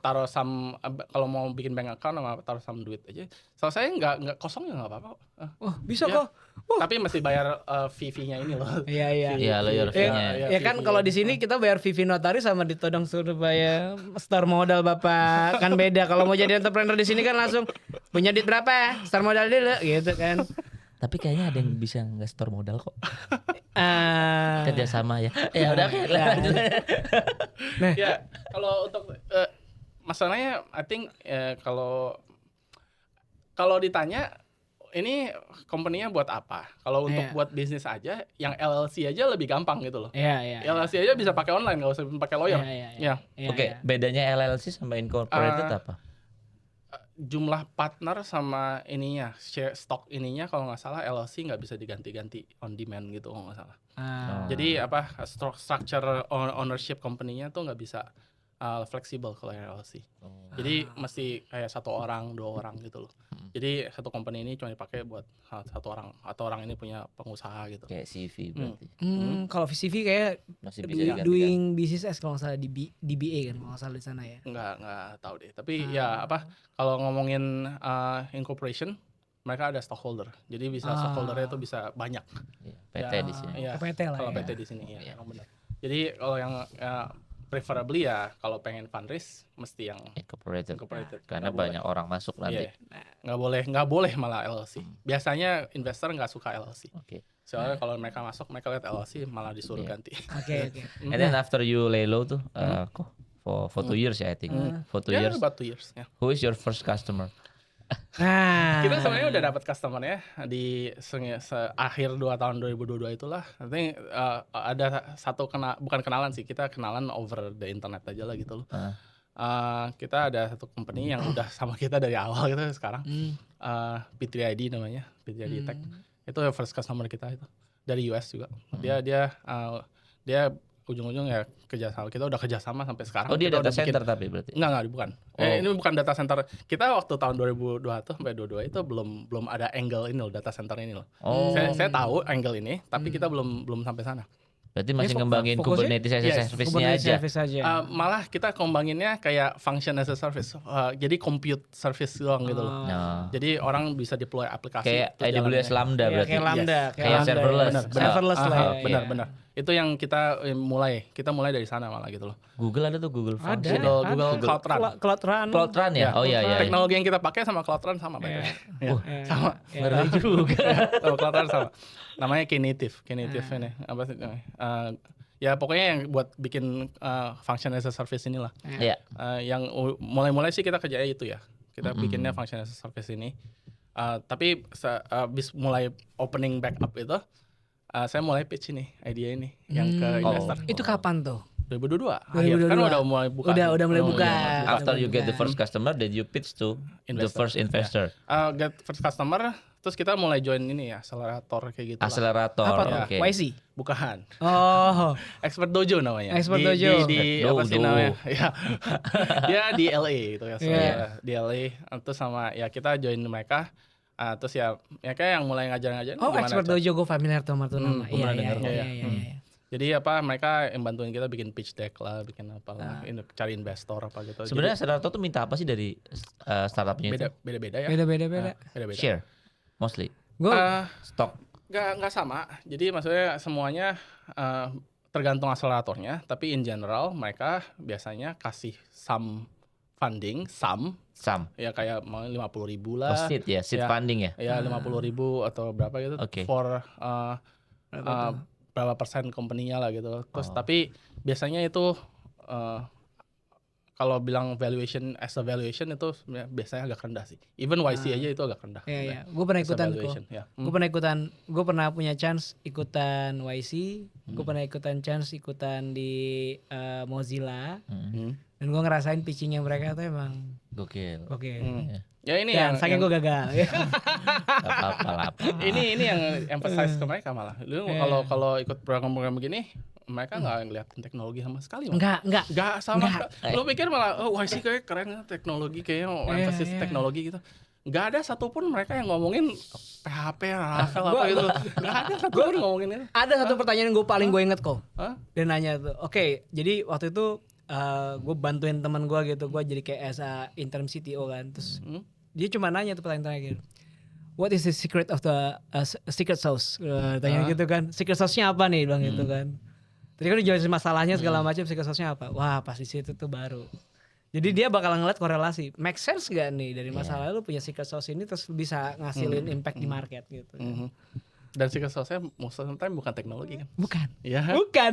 taruh saham, kalau mau bikin bank account sama taruh saham duit aja. Setahu saya enggak kosong ya enggak apa-apa. Wah bisa kok. Tapi mesti bayar fee-nya ini loh. Iya. Iya, lawyer fee-nya. Ya kan kalau di sini kita bayar fee notaris sama ditodong suruh bayar star modal Bapak. Kan beda. Kalau mau jadi entrepreneur di sini kan langsung punya duit berapa? Star modal dulu gitu kan. Tapi kayaknya ada yang bisa nggak store modal kok. Kerjasama ya. Ya udah kayak Nah, ya kalau untuk masalahnya, I think kalau ditanya ini company-nya buat apa? Kalau untuk buat bisnis aja, yang LLC aja lebih gampang gitu loh. Iya. LLC aja bisa pakai online, nggak usah pakai lawyer. Iya. Oke, bedanya LLC sama incorporated apa? Jumlah partner sama ininya, share stock ininya kalau nggak salah LLC nggak bisa diganti-ganti on demand gitu kalau nggak salah. Jadi apa, structure ownership company-nya tuh nggak bisa fleksibel kalau LLC. Jadi mesti kayak 1 orang, 2 orang gitu loh. Jadi satu company ini cuma dipakai buat 1 orang, atau orang ini punya pengusaha gitu. Kayak CV berarti. Kalau CV kayak Masih bisa diganti. doing business as kalau nggak salah di DBA kan kalau nggak salah di sana ya. Nggak tahu deh. Tapi ya apa, kalau ngomongin incorporation, mereka ada stockholder. Jadi bisa stockholdernya itu bisa banyak. Iya, PT di sini. Iya, PT lah kalau ya. PT di sini ya, benar. Jadi kalau yang preferably ya kalau pengen fundraise mesti yang Incorporated. Karena Nggak banyak orang masuk nanti. Nggak boleh malah LLC. Biasanya investor nggak suka LLC. Oke. Soalnya kalau mereka masuk, mereka lihat LLC malah disuruh ganti. Oke. And then after you lay low tuh, for 2 years ya I think. For 2 years. About 2 years. Ya. Who is your first customer? Kita sebenarnya udah dapat customer-nya di akhir 2 tahun 2022 itulah. Nanti ada satu bukan kenalan sih, kita kenalan over the internet aja lah gitu loh. Kita ada satu company yang udah sama kita dari awal gitu sekarang. P3ID namanya, P3ID Tech. Itu first customer kita itu dari US juga. Dia ujung-ujung ya kerjasama, kita udah kerjasama sampai sekarang. Oh dia kita data udah center tapi berarti? Enggak bukan. Ini bukan data center. Kita waktu tahun 2021 sampai 2022 itu belum ada angle ini loh, data center ini loh. Saya tahu angle ini, tapi kita belum sampai sana. Berarti masih ngembangin Kubernetes as a service-nya aja. Malah kita kembanginnya kayak function as a service. Jadi compute service doang gitu loh. Jadi orang bisa deploy aplikasi. Kayak AWS Lambda berarti. Kayak Lambda. Kayak serverless. Serverless lah ya. Benar. Itu yang kita mulai dari sana malah gitu loh. Google ada tuh Google Function. Google Cloud Run. Cloud Run ya? Oh iya. Teknologi yang kita pakai sama Cloud Run sama berarti. Sama. Ngeri juga. Sama Cloud Run sama. Namanya Knative ini. Apa sih namanya? Ya pokoknya yang buat bikin function as a service inilah. Iya. Yang mulai sih kita kerjanya itu ya. Kita bikinnya function as a service ini. Tapi habis mulai opening backup itu, saya mulai pitch ini, idea ini yang ke investor. Itu kapan tuh? 2022. Kan udah mulai buka. Udah mulai buka. After you get the first customer, then you pitch to the first investor. Get first customer, terus kita mulai join ini ya, akselerator kayak gitu. Akselerator. Apa tuh? Okay. YC? Bukan. Oh. Expert Dojo namanya. Expert Dojo. Di apa sih namanya? Ya. Dia di LA gitu ya. Di LA. Terus sama ya kita join mereka. Terus ya kayak yang mulai ngajar-ngajarin Oh, gimana Expert Dojo, gue familiar sama tuh nama. gua pernah denger. Iya. Jadi mereka yang bantuin kita bikin pitch deck lah, bikin apalah, cari investor apa gitu. Sebenarnya Startup tuh minta apa sih dari startupnya itu? Beda-beda ya. Beda-beda. Beda-beda. Share, mostly. Gue Stock. Nggak sama. Jadi maksudnya semuanya tergantung akseleratornya. Tapi in general mereka biasanya kasih some funding, ya kayak mau 50.000 lah. Seed ya, seed funding ya. Ya 50.000 atau berapa gitu. Oke. For berapa persen company-nya lah gitu. Terus tapi biasanya itu kalau bilang valuation as a valuation itu biasanya agak rendah sih. Even YC aja itu agak rendah. Iya. Gue pernah As a ikutan kok. valuation, ya. Gue pernah punya chance ikutan YC. Gue pernah ikutan chance ikutan di Mozilla. Dan gue ngerasain pitchingnya mereka tuh emang Gokil. oke. Ya ini Dan yang saking gue gagal. Apa-apa lah. ini yang emphasize ke mereka malah. Lu kalau ikut program-program begini, mereka nggak ngeliatin teknologi sama sekali. Enggak. Nggak sama. Lu pikir malah YC kayak keren teknologi, kayaknya emphasis teknologi gitu. Nggak ada satupun mereka yang ngomongin PHP, Laravel apa gitu. Nggak ada satupun ngomongin itu. Ada satu pertanyaan yang gue paling gue inget kok. Hah? Dia nanya tuh, oke, jadi waktu itu gue bantuin teman gue gitu, gue jadi kayak as a interim CTO kan. Terus dia cuma nanya tuh pertanyaan terakhir, what is the secret of the secret sauce? Tanya gitu kan, secret sauce-nya apa nih, bilang gitu kan. Tadi kan dijelasin masalahnya segala macam, secret sauce-nya apa? Wah, pas di situ tuh baru. Jadi dia bakal ngeliat korelasi, make sense gak nih dari masalah lu punya secret sauce ini terus bisa ngasilin impact di market gitu. Dan secret sauce-nya most of the time bukan teknologi kan? Bukan. Iya. Bukan.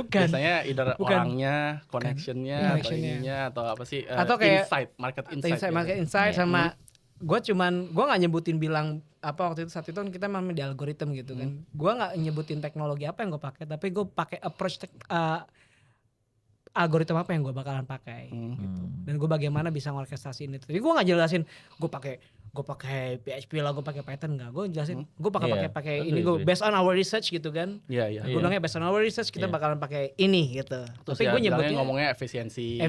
Biasanya either Bukan. orangnya, connection-nya, atau Connection-nya. ininya, atau apa sih? Atau kayak market insight. market insight sama gue nggak nyebutin bilang apa waktu itu saat itu kan kita memang di algoritma gitu kan. Gue nggak nyebutin teknologi apa yang gue pakai, tapi gue pakai approach algoritma apa yang gue bakalan pakai gitu. Dan gue bagaimana bisa ngorkestrasiin itu. Jadi gue nggak jelasin gue pakai PHP lah, gue pakai Python, enggak. Gue jelasin gue pakai ini, gue based on our research gitu kan. Iya. Gue bilangnya based on our research kita bakalan pakai ini gitu. Terus Tapi gue nyebutnya ngomongnya efisiensi.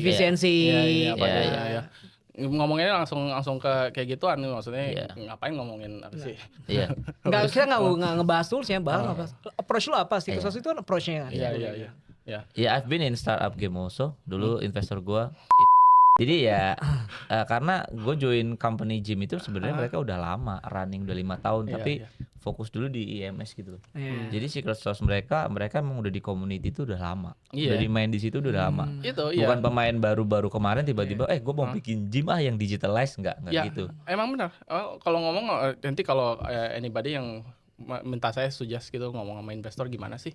Iya. Ngomongnya langsung ke kayak gituan, maksudnya ngapain ngomongin apa sih? Iya. Enggak, kita nggak ngebahas toolsnya, bahas approach lu apa sih? Terus itu kan approachnya kan. Iya. Ya, I've been in startup game also. Dulu investor gua. Jadi ya karena gue join company gym itu sebenarnya mereka udah lama running, udah 5 tahun, tapi fokus dulu di IMS gitu. Jadi secret sauce mereka emang udah di community itu udah lama. Udah main di situ udah lama. Bukan pemain baru-baru kemarin tiba-tiba gue mau bikin gym yang digitalize, enggak gitu. Emang benar. Kalau ngomong nanti kalau anybody yang minta saya suggest gitu ngomong sama investor gimana sih?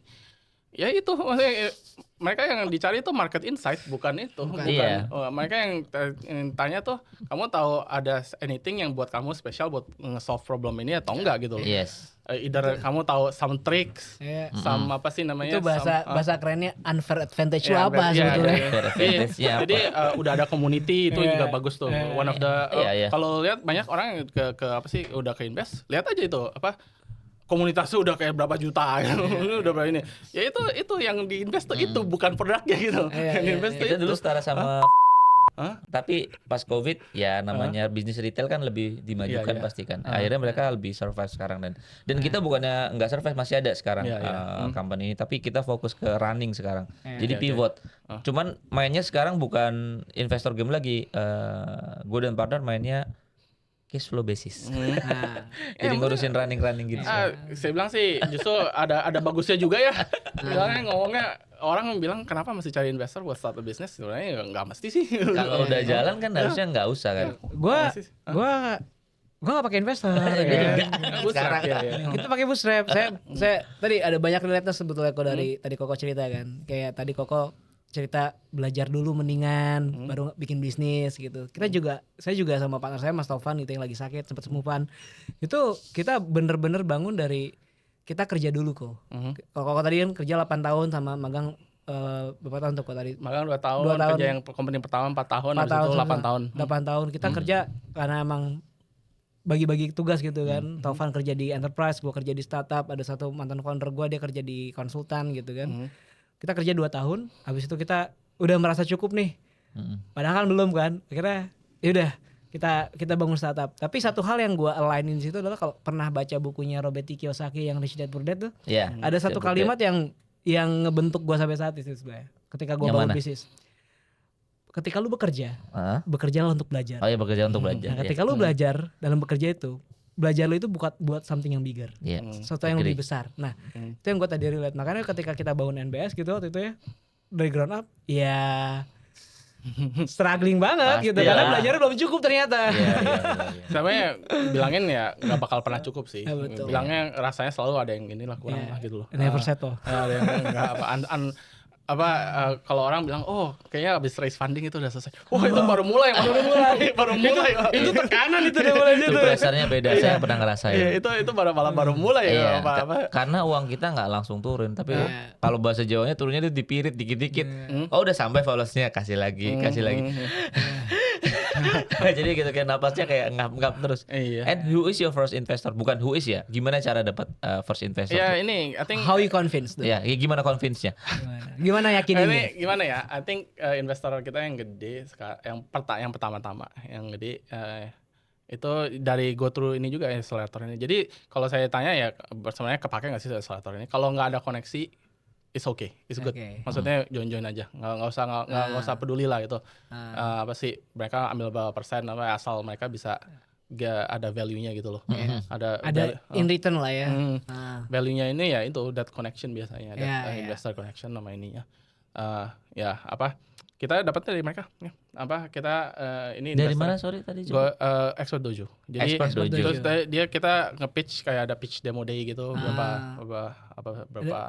Ya itu maksudnya mereka yang dicari itu market insight, bukan itu. Iya. Mereka yang tanya tuh, kamu tahu ada anything yang buat kamu spesial buat nge-solve problem ini atau enggak gitu loh. Yes. Either kamu tahu some tricks, sama apa sih namanya? Itu bahasa kerennya unfair advantage lu apa sebetulnya? Jadi udah ada community itu juga bagus tuh. One of the kalau lihat banyak orang yang ke apa sih udah ke invest, lihat aja itu apa komunitasnya udah kayak berapa juta udah berapa ini. Ya itu yang diinvest tuh itu bukan produknya gitu. Yang diinvest Kita dulu setara sama tapi pas Covid ya namanya bisnis retail kan lebih dimajukan pasti kan. Akhirnya mereka lebih survive sekarang dan kita bukannya nggak survive, masih ada sekarang company ini, tapi kita fokus ke running sekarang. Jadi pivot. Cuman mainnya sekarang bukan investor game lagi. Gue dan partner mainnya cash flow basis. Jadi ngurusin running gitu. Saya bilang sih justru ada bagusnya juga ya. Misalnya ngomongnya orang bilang kenapa mesti cari investor buat start a business, sebenarnya nggak mesti sih. Kalau udah jalan kan harusnya nggak usah kan. Gua nggak pakai investor. Sekarang Kita pakai bootstrap. Saya tadi ada banyak relate sebetulnya kok dari tadi Koko cerita kan. Kayak tadi Koko cerita belajar dulu mendingan baru bikin bisnis gitu. Saya juga sama partner saya Mas Taufan itu yang lagi sakit sempat semupan. Itu kita bener-bener bangun dari kita kerja dulu kok. Kalau tadi kan kerja 8 tahun sama magang berapa tahun tuh kok tadi? Magang 2 tahun, kerja yang company pertama 4 tahun, habis itu 8 tahun. 8 tahun kita kerja karena emang bagi-bagi tugas gitu kan. Taufan kerja di enterprise, gua kerja di startup, ada satu mantan founder gua dia kerja di konsultan gitu kan. Kita kerja 2 tahun, habis itu kita udah merasa cukup nih. Padahal kan belum kan. Akhirnya yaudah kita bangun startup. Tapi satu hal yang gue alignin di situ adalah kalau pernah baca bukunya Robert T. Kiyosaki yang Rich Dad Poor Dad tuh, Iya. ada satu kalimat yang ngebentuk gue sampai saat itu sebenarnya. Ketika gue bangun bisnis, ketika lu bekerja, bekerjalah untuk belajar. Oh iya, bekerja untuk belajar. Nah, ketika lu belajar dalam bekerja itu, belajar lu itu buat something yang bigger, sesuatu yang lebih besar. Nah, itu yang gue tadi relate. Makanya ketika kita bangun NBS gitu waktu itu ya, dari ground up, ya struggling banget gitu karena belajarnya belum cukup ternyata. Sebenarnya bilangin ya nggak bakal pernah cukup sih. Betul. Bilangnya rasanya selalu ada yang inilah kurang lah gitu loh. Never settle. Ada yang nggak kalau orang bilang kayaknya habis raise funding itu udah selesai. Wah itu baru mulai. Itu tekanan itu udah mulai itu pressure-nya beda. Saya pernah ngerasain. Iya, itu baru mulai ya karena uang kita nggak langsung turun, tapi kalau bahasa Jawanya turunnya itu dipirit dikit-dikit. Oh udah sampai valuasinya, kasih lagi. Jadi gitu kayak napasnya kayak ngap terus. And who is your first investor? Bukan who is ya. Gimana cara dapat first investor? Ya ini I think how you convince them. Ya, gimana convince-nya? Gimana yakininnya? Gimana ya? I think investor kita yang gede yang pertama-tama yang gede itu dari go through ini juga accelerator ini. Jadi kalau saya tanya ya sebenarnya kepake nggak sih accelerator ini? Kalau nggak ada koneksi, it's okay, it's good. Maksudnya join aja, nggak usah peduli lah itu. Apa sih mereka ambil berapa persen asal mereka bisa ada value-nya gitu loh. Ada in return lah ya. Value-nya ini ya itu that connection biasanya, investor connection nama ininya. Ya apa? Kita dapatnya dari mereka. Kita ini dari mana sorry tadi? Expert Dojo. Jadi terus kita nge-pitch kayak ada pitch demo day gitu berapa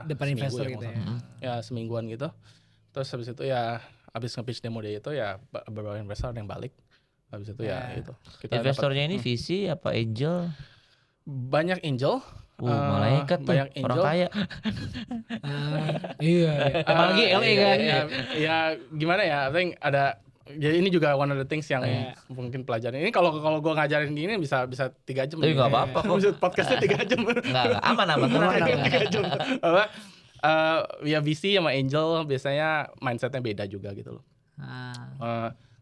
depan investor gitu ya. Ya semingguan gitu. Terus habis itu ya habis nge-pitch demo day itu ya beberapa investor ada yang balik. Habis itu ya itu. Investornya ini VC apa angel? Banyak angel. Malaikat tuh, banyak angel. orang kaya. Iya. Apalagi LA kan. Ya gimana ya? I think ada. Jadi ini juga one of the things yang mungkin pelajaran. Ini kalau gue ngajarin ini bisa 3 jam. Tapi nggak apa-apa kok. Podcastnya 3 jam. Nggak aman. 3 jam. Ya VC sama angel biasanya mindsetnya beda juga gitu loh.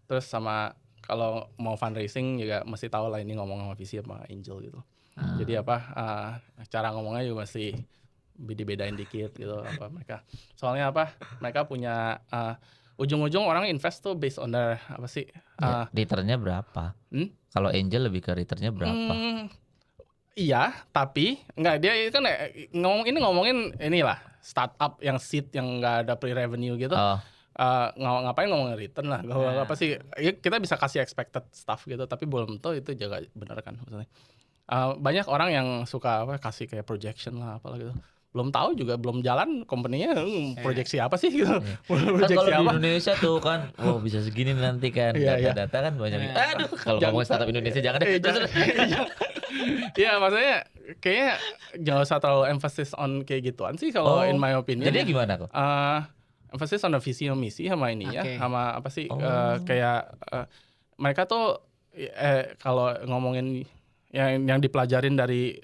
Terus sama kalau mau fundraising juga mesti tahu lah ini ngomong sama VC sama angel gitu. Jadi cara ngomongnya juga mesti dibedain dikit gitu mereka. Soalnya mereka punya ujung-ujung orang invest tuh based on their returnnya berapa? Kalau angel lebih ke returnnya berapa? Iya, tapi enggak dia itu kan ngomongin inilah startup yang seed yang enggak ada pre-revenue gitu. Ngapain ngomongin return lah, apa sih ya, kita bisa kasih expected stuff gitu tapi belum tahu itu juga benar kan maksudnya. Banyak orang yang suka kasih kayak projection lah apalah gitu, belum tahu juga, belum jalan company-nya proyeksi apa sih gitu. Kan kalau di Indonesia tuh kan bisa segini nanti kan data kan banyak. Aduh kalau ngomongin startup Indonesia jangan deh. Iya maksudnya kayaknya jangan usah terlalu emphasis on kayak gituan sih kalau in my opinion. Jadi gimana kok? Emphasis on the visi dan misi sama ininya sama apa sih kayak mereka tuh kalau ngomongin yang dipelajarin dari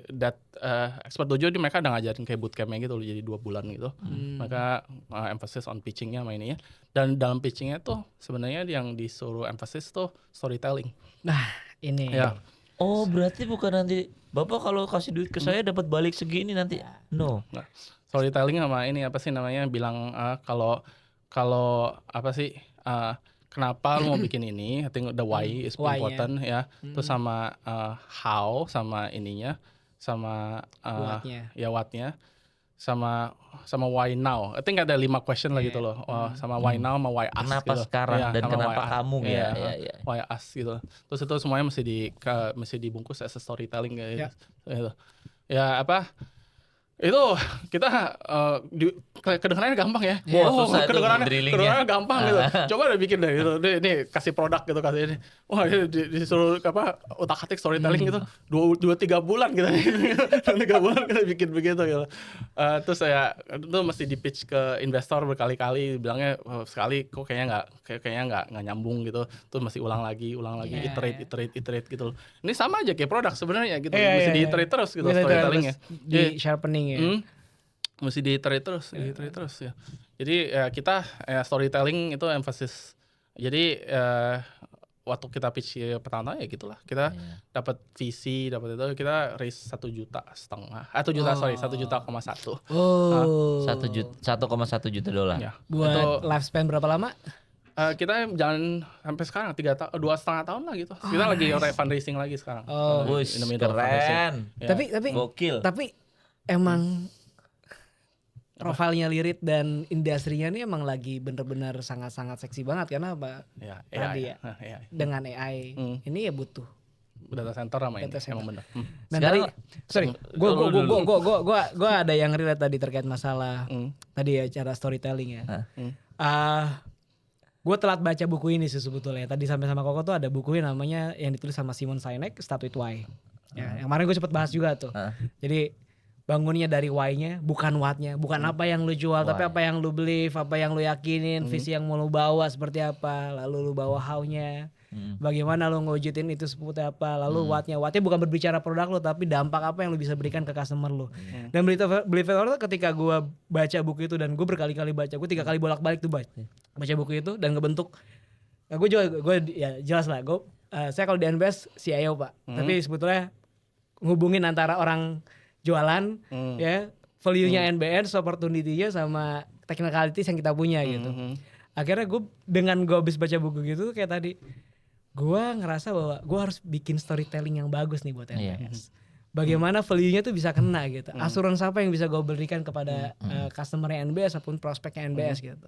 Expert Dojo di mereka udah ngajarin kayak bootcampnya gitu jadi 2 bulan gitu. Mereka emphasis on pitchingnya sama ininya, dan dalam pitchingnya tuh sebenarnya yang disuruh emphasis tuh storytelling. Nah ini ya. Oh berarti bukan nanti Bapak kalau kasih duit ke saya dapat balik segini nanti. No. Nah, storytelling sama ini apa sih namanya bilang kalau apa sih kenapa lu mau bikin ini? I think the why is important ya. Terus sama how sama ininya sama what-nya sama why now. I think ada 5 question lah gitu loh. Sama why now sama why us. Kenapa gitu sekarang dan kenapa kamu ya. Why us gitu. Terus itu semuanya mesti dibungkus as a storytelling gitu. Ya apa? Itu kita kedengarannya gampang ya. Kedengarannya gampang gitu. Coba udah bikin deh gitu. Ini kasih produk gitu kasih ini. Wah, disuruh utak-atik storytelling gitu. 2-3 bulan gitu. 3 bulan kita bikin begitu gitu. Terus saya itu mesti di-pitch ke investor berkali-kali, bilangnya sekali kok kayaknya enggak nyambung gitu. Terus mesti ulang lagi, iterate gitu. Ini sama aja kayak produk sebenarnya gitu. Mesti di-iterate terus gitu storytellingnya. Di sharpening ya. Mesti di-iterate terus ya. Jadi kita storytelling itu emphasis. Jadi waktu kita pitch pertama ya gitulah. Kita dapat VC, dapat itu kita raise 1,5 juta. 1,1 juta. Oh. 1,1 juta dolar. Ya. Buat lifespan berapa lama? Kita jangan sampai sekarang 2,5 tahun lah gitu. Kita lagi fundraising lagi sekarang. Wih, In the middle of fundraising. keren. Ya. Tapi Gokil. Tapi emang profilnya Lirit dan industrinya ini emang lagi bener-bener sangat-sangat seksi banget karena apa? Ya, Tadi AI. ya. AI. Dengan AI ini ya butuh. Data center sama ini Data center. emang bener. Dan Sekarang- tadi, gue ada yang relate tadi terkait masalah tadi ya cara storytelling ya. Gue telat baca buku ini sih sebetulnya. Tadi sampai sama Koko tuh ada buku namanya yang ditulis sama Simon Sinek, Start with Why. Ya, yang kemarin gue sempet bahas juga tuh. Jadi bangunnya dari why-nya, bukan what-nya, bukan apa yang lu jual, tapi apa yang lu believe, apa yang lu yakinin, visi yang mau lu bawa seperti apa, lalu lu bawa how-nya. Bagaimana lu ngewujudin itu seperti apa, lalu what-nya bukan berbicara produk lu, tapi dampak apa yang lu bisa berikan ke customer lu. Dan believe it or not, ketika gue baca buku itu dan gue berkali-kali baca, gue 3 kali bolak-balik tuh baca buku itu dan ngebentuk. Gue ya jelas lah, saya kalau di NBS CIO Pak, tapi sebetulnya ngubungin antara orang jualan ya value-nya NBS, opportunity-nya sama technicalities yang kita punya gitu. Akhirnya gue dengan gue habis baca buku gitu kayak tadi, gue ngerasa bahwa gue harus bikin storytelling yang bagus nih buat NBS. Bagaimana value-nya tuh bisa kena gitu. Asuransi apa yang bisa gue berikan kepada customer-nya NBS ataupun prospeknya NBS gitu.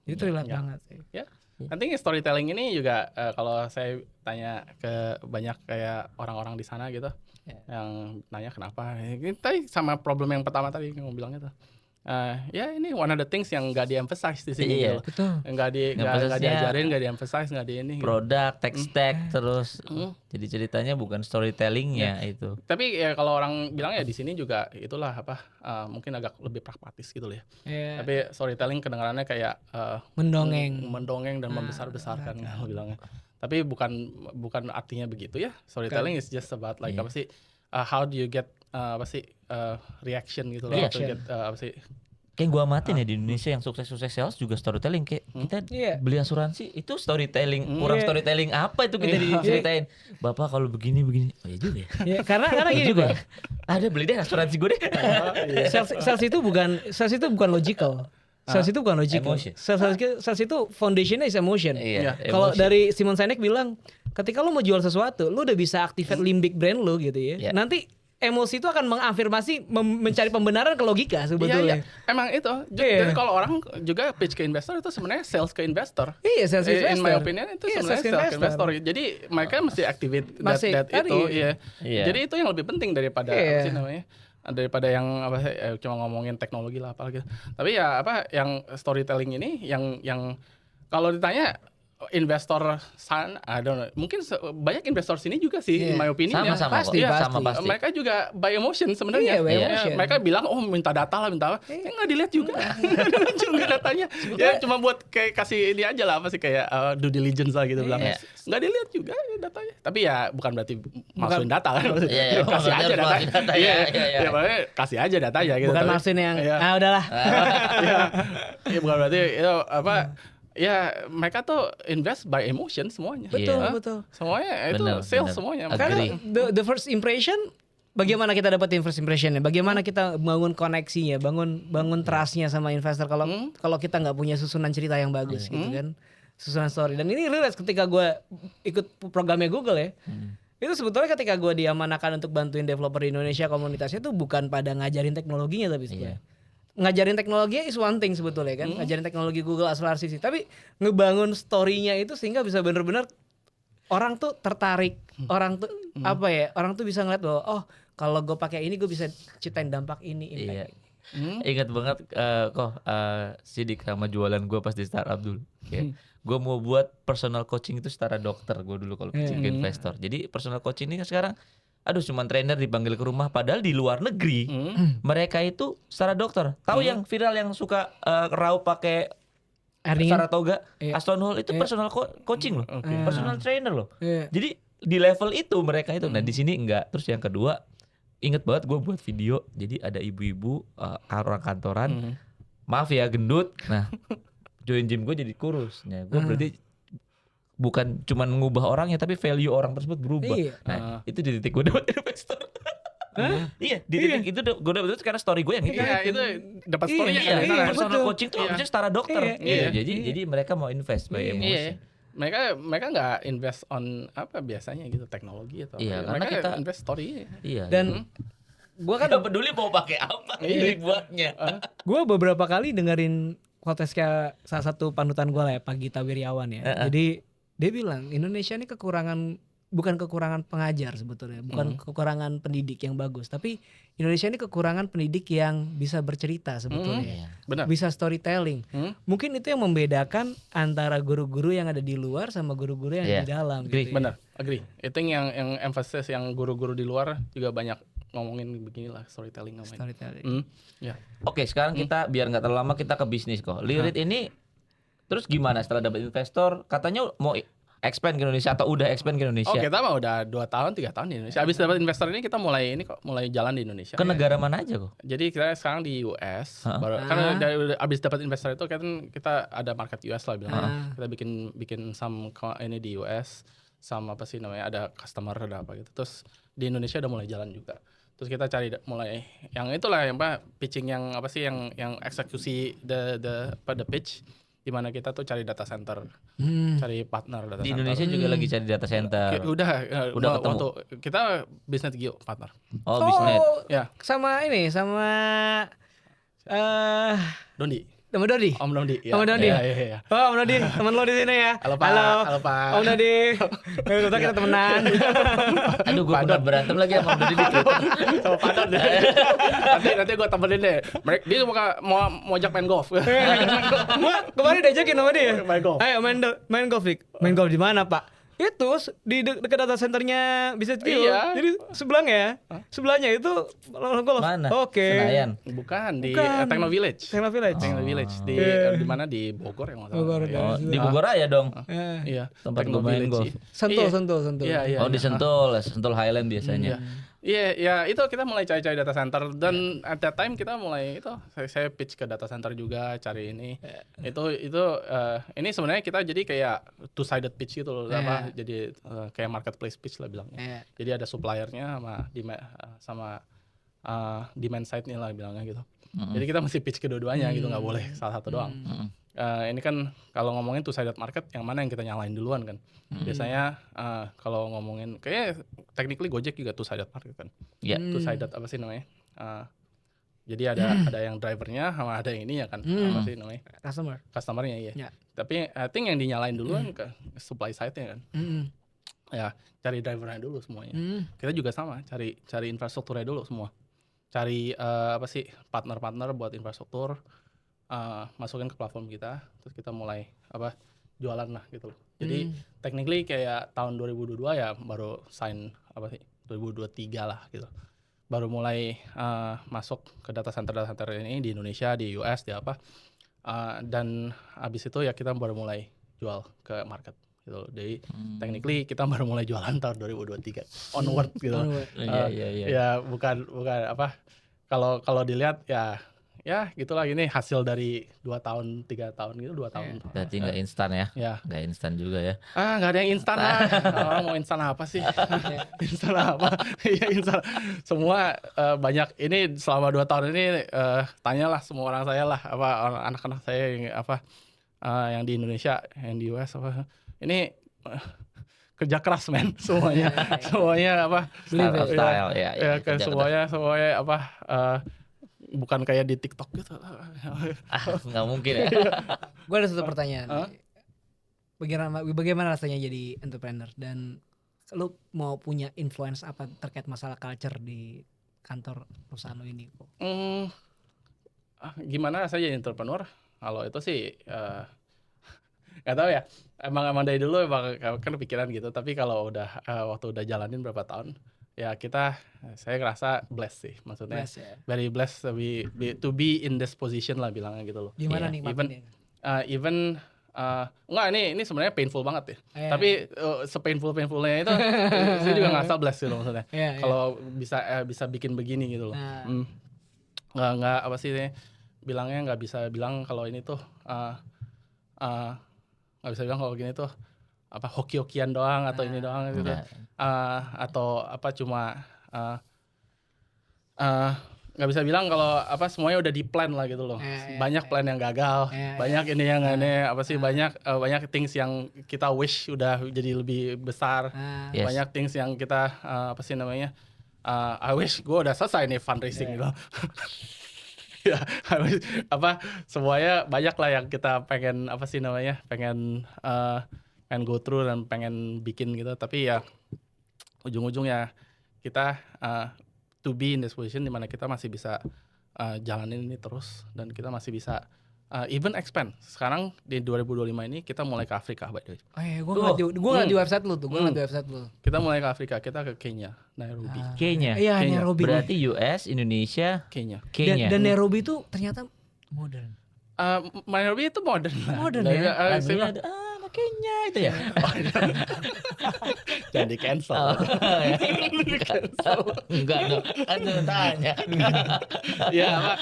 Jadi itu relate banget sih. Ya. Nanti storytelling ini juga kalau saya tanya ke banyak kayak orang-orang di sana gitu, yang nanya kenapa, tadi sama problem yang pertama tadi yang bilangnya tuh, ya ini one of the things yang nggak di-emphasize di sini gitu, nggak diajarin, nggak di-emphasize, nggak di ini. Produk, tech stack, terus jadi ceritanya bukan storytellingnya itu. Tapi ya kalau orang bilang ya di sini juga itulah apa, mungkin agak lebih pragmatis gitu loh ya. Tapi storytelling kedengarannya kayak mendongeng dan membesar-besarkan bilangnya. Tapi bukan artinya begitu ya. Storytelling is just about like apa sih, how do you get reaction gitu loh. Apa sih? Kayak gua amatin ya di Indonesia yang sukses-sukses sales juga storytelling. Kayak kita beli asuransi itu storytelling. Kurang storytelling apa itu kita diceritain. Bapak kalau begini. Oh iya juga ya. Karena gini juga. Ada beli deh asuransi gue deh. Sales itu bukan logical. Sales itu bukan logical. Sales itu foundationnya is emotion. Kalau dari Simon Sinek bilang, ketika lu mau jual sesuatu, lu udah bisa activate limbic brain lu gitu ya. Nanti emosi itu akan mengafirmasi, mencari pembenaran ke logika sebetulnya. Iya. Emang itu. Jadi kalau orang juga pitch ke investor itu sebenarnya sales ke investor. Iya, sales investor. In my opinion itu sebenarnya sales ke investor. Jadi mereka mesti activate that itu. Jadi itu yang lebih penting daripada apa sih namanya? Daripada yang cuma ngomongin teknologi lah apa gitu. Tapi ya yang storytelling ini yang kalau ditanya investor I don't know, mungkin banyak investor sini juga sih in my opinion. Sama pasti. Mereka juga by emotion sebenarnya. Mereka bilang minta data lah, minta apa. Nggak dilihat juga. Nggak dilihat juga datanya. Ya cuma buat kayak kasih ini aja lah, apa sih kayak due diligence lah gitu bilang. Nggak dilihat juga datanya. Tapi ya bukan berarti masukin data kan. Kasih aja datanya. Iya, makanya kasih aja datanya gitu. Bukan masukin yang udahlah. Iya, bukan berarti itu apa. Ya mereka tuh invest by emotion semuanya. Betul. Semuanya itu sales semuanya. Karena the first impression, bagaimana kita dapetin first impressionnya, bagaimana kita bangun koneksinya, bangun trustnya sama investor. Kalau kita nggak punya susunan cerita yang bagus gitu kan, susunan story. Dan ini realize ketika gue ikut programnya Google ya. Itu sebetulnya ketika gue diamanakan untuk bantuin developer di Indonesia, komunitasnya tuh bukan pada ngajarin teknologinya tapi sebenarnya. Ngajarin teknologi is one thing sebetulnya kan, ngajarin teknologi Google RCC, tapi ngebangun story-nya itu sehingga bisa benar-benar orang tuh tertarik, orang tuh orang tuh bisa ngeliat bahwa kalau gue pakai ini gue bisa ciptain dampak ini, impact. Ingat banget Sidik sama jualan gue pas di startup dulu. Gue mau buat personal coaching itu secara dokter gue dulu kalau pitching ke investor. Jadi personal coaching ini kan sekarang cuman trainer dipanggil ke rumah, padahal di luar negeri mereka itu secara dokter. Tahu yang viral yang suka raup pakai Saratoga, Aston Hall itu personal coaching loh, personal trainer loh. Jadi di level itu mereka itu. Nah di sini enggak. Terus yang kedua, inget banget gue buat video. Jadi ada ibu-ibu orang kantoran, maaf ya gendut. Nah join gym gue jadi kurus. Nah gue berarti bukan cuman ngubah orangnya tapi value orang tersebut berubah. Iya. Nah, itu di titik gue dapat investor. Iya, di titik itu gue dapat itu karena story gue yang itu. Iya, itu dapat story-nya Iya, dari sana. personal betul. coaching tuh harusnya setara dokter. Iya, Iya, iya. jadi mereka mau invest by emosi. Iya. Mereka nggak invest on apa biasanya gitu, teknologi atau Iya, apa. karena Mereka kita- invest story. Iya. Dan gua kan Gak peduli mau pakai apa dibuatnya. gue beberapa kali dengerin podcast salah satu panutan gue lah ya, Pak Gita Wirjawan ya. Jadi dia bilang Indonesia ini bukan kekurangan pengajar sebetulnya, bukan kekurangan pendidik yang bagus, tapi Indonesia ini kekurangan pendidik yang bisa bercerita sebetulnya. Benar. Bisa storytelling. Mungkin itu yang membedakan antara guru-guru yang ada di luar sama guru-guru yang ada di dalam. Gitu ya. Benar, agree. Itu yang emphasis yang guru-guru di luar juga banyak ngomongin beginilah storytelling namanya. Storytelling. Ya. Oke, sekarang kita biar nggak terlalu lama kita ke bisnis kok. Lirit ini terus gimana setelah dapat investor? Katanya mau expand ke Indonesia atau udah expand ke Indonesia? Oh, kita mah udah 2 tahun 3 tahun di Indonesia. Abis dapat investor ini kita mulai jalan di Indonesia. Ke negara mana aja kok? Jadi kita sekarang di US. Baru karena abis dapat investor itu kan kita ada market US lah bilang. Kita bikin ini di US sama apa sih namanya, ada customer ada apa gitu. Terus di Indonesia udah mulai jalan juga. Terus kita cari mulai yang itulah yang pitching yang apa sih yang eksekusi the pitch, di mana kita tuh cari data center, cari partner data Di center. Indonesia juga lagi cari data center. Udah ketemu. waktu kita business Gio partner. Oh, bisnet. Ya, Sama Dondi. sama Dodi. Om Dondi. Ya. Om Dondi. Iya. Oh, Om Dodi, teman lo di sini ya. Halo, Pak. Halo, Pak. Om Dodi. Kita temenan. Aduh, gue pernah berantem lagi sama Dodi di Twitter. Sama Pak Don deh. nanti gue temenin deh. Dia mau ajak main golf. Gua kemarin diajakin sama dia. Main golf. Ayo main golf, Dik. Main golf di mana, Pak? Itu di dekat data centernya Business Gio. Iya. Jadi sebelahnya itu golf. Mana? Oke. Senayan. Bukan di Bukan. Techno Village. Techno Village. Techno Village di mana di Bogor yang Bogor, ya. Oh, di Bogor Raya dong. Iya. Tempat Techno gue main Village. golf. Sentul. Iya. Oh, di Sentul Highland biasanya. Iya, ya itu kita mulai cari-cari data center dan at that time kita mulai itu saya pitch ke data center juga cari ini. Ini sebenarnya kita jadi kayak two sided pitch gitu loh, apa jadi kayak marketplace pitch lah bilangnya. Jadi ada suppliernya sama demand side-nya lah bilangnya gitu. Jadi kita mesti pitch kedua-duanya gitu, nggak boleh salah satu doang. Ini kan kalau ngomongin two sided market yang mana yang kita nyalain duluan kan. Biasanya kalau ngomongin kayak technically Gojek juga two sided market kan. Two sided apa sih namanya? Jadi ada yang drivernya sama ada yang ini ya kan. Apa sih namanya? Customernya iya. Tapi I think yang dinyalain duluan ke supply side-nya kan. Ya, cari drivernya dulu semuanya. Kita juga sama, cari infrastrukturnya dulu semua. Cari apa sih partner-partner buat infrastruktur, masukin ke platform kita, terus kita mulai jualan lah gitu loh. Jadi technically kayak tahun 2022 ya baru sign 2023 lah gitu. Baru mulai masuk ke data center ini di Indonesia, di US, di apa. Dan abis itu ya kita baru mulai jual ke market gitu loh. Jadi technically kita baru mulai jualan tahun 2023 onward gitu. Iya. Ya bukan apa. Kalau dilihat ya gitulah, ini hasil dari 2 tahun 3 tahun gitu, 2 tahun. Berarti nggak instan ya? Nggak instan juga ya? Nggak ada yang instan lah. Orang mau instan apa sih? Instan apa? Iya instan. Semua banyak ini selama 2 tahun ini tanyalah semua orang saya lah, anak-anak saya yang yang di Indonesia, yang di US ini kerja keras men semuanya. Semuanya style ya semuanya bukan kayak di TikTok gitu. Nggak mungkin ya. Gue ada satu pertanyaan. Bagaimana rasanya jadi entrepreneur dan lu mau punya influence apa terkait masalah culture di kantor perusahaan lu ini? Gimana rasanya jadi entrepreneur? Kalau itu sih nggak tahu ya. Emang dari dulu kan pikiran gitu. Tapi kalau waktu udah jalanin berapa tahun, ya saya ngerasa blessed sih, maksudnya very blessed to be in this position lah bilangnya gitu loh. Gimana nih even enggak, ini sebenarnya painful banget ya. Tapi sepainfulnya itu saya juga ngerasa blessed gitu maksudnya. Kalau bisa bikin begini gitu loh. Nggak apa sih bilangnya, nggak bisa bilang kalau ini tuh nggak bisa bilang kalau gini tuh apa hoki-hokian doang atau ini doang gitu. Enggak. Atau apa cuma nggak bisa bilang kalau apa semuanya udah di plan lah gitu loh. Banyak plan yang gagal, banyak ini yang aneh, apa sih banyak things yang kita wish udah jadi lebih besar. Yes. Banyak things yang kita apa sih namanya? I wish gue udah selesai nih fundraising gitu. Ya, apa semuanya banyak lah yang kita pengen apa sih namanya? Pengen go through dan pengen bikin gitu, tapi ya ujung-ujungnya kita to be in this position dimana kita masih bisa jalanin ini terus dan kita masih bisa even expand. Sekarang di 2025 ini kita mulai ke Afrika by the way. Oh iya, gue ngeliat di website lu tuh, Kita mulai ke Afrika, kita ke Kenya, Nairobi. Kenya. Iya, Kenya. Nairobi. Berarti US, Indonesia, Kenya. Kenya. Dan Nairobi tuh ternyata modern. Nairobi itu modern. Modern ya? Lagunya ada anak Kenya itu ya. Jangan di cancel. Enggak dong. Aduh tanya. Ya,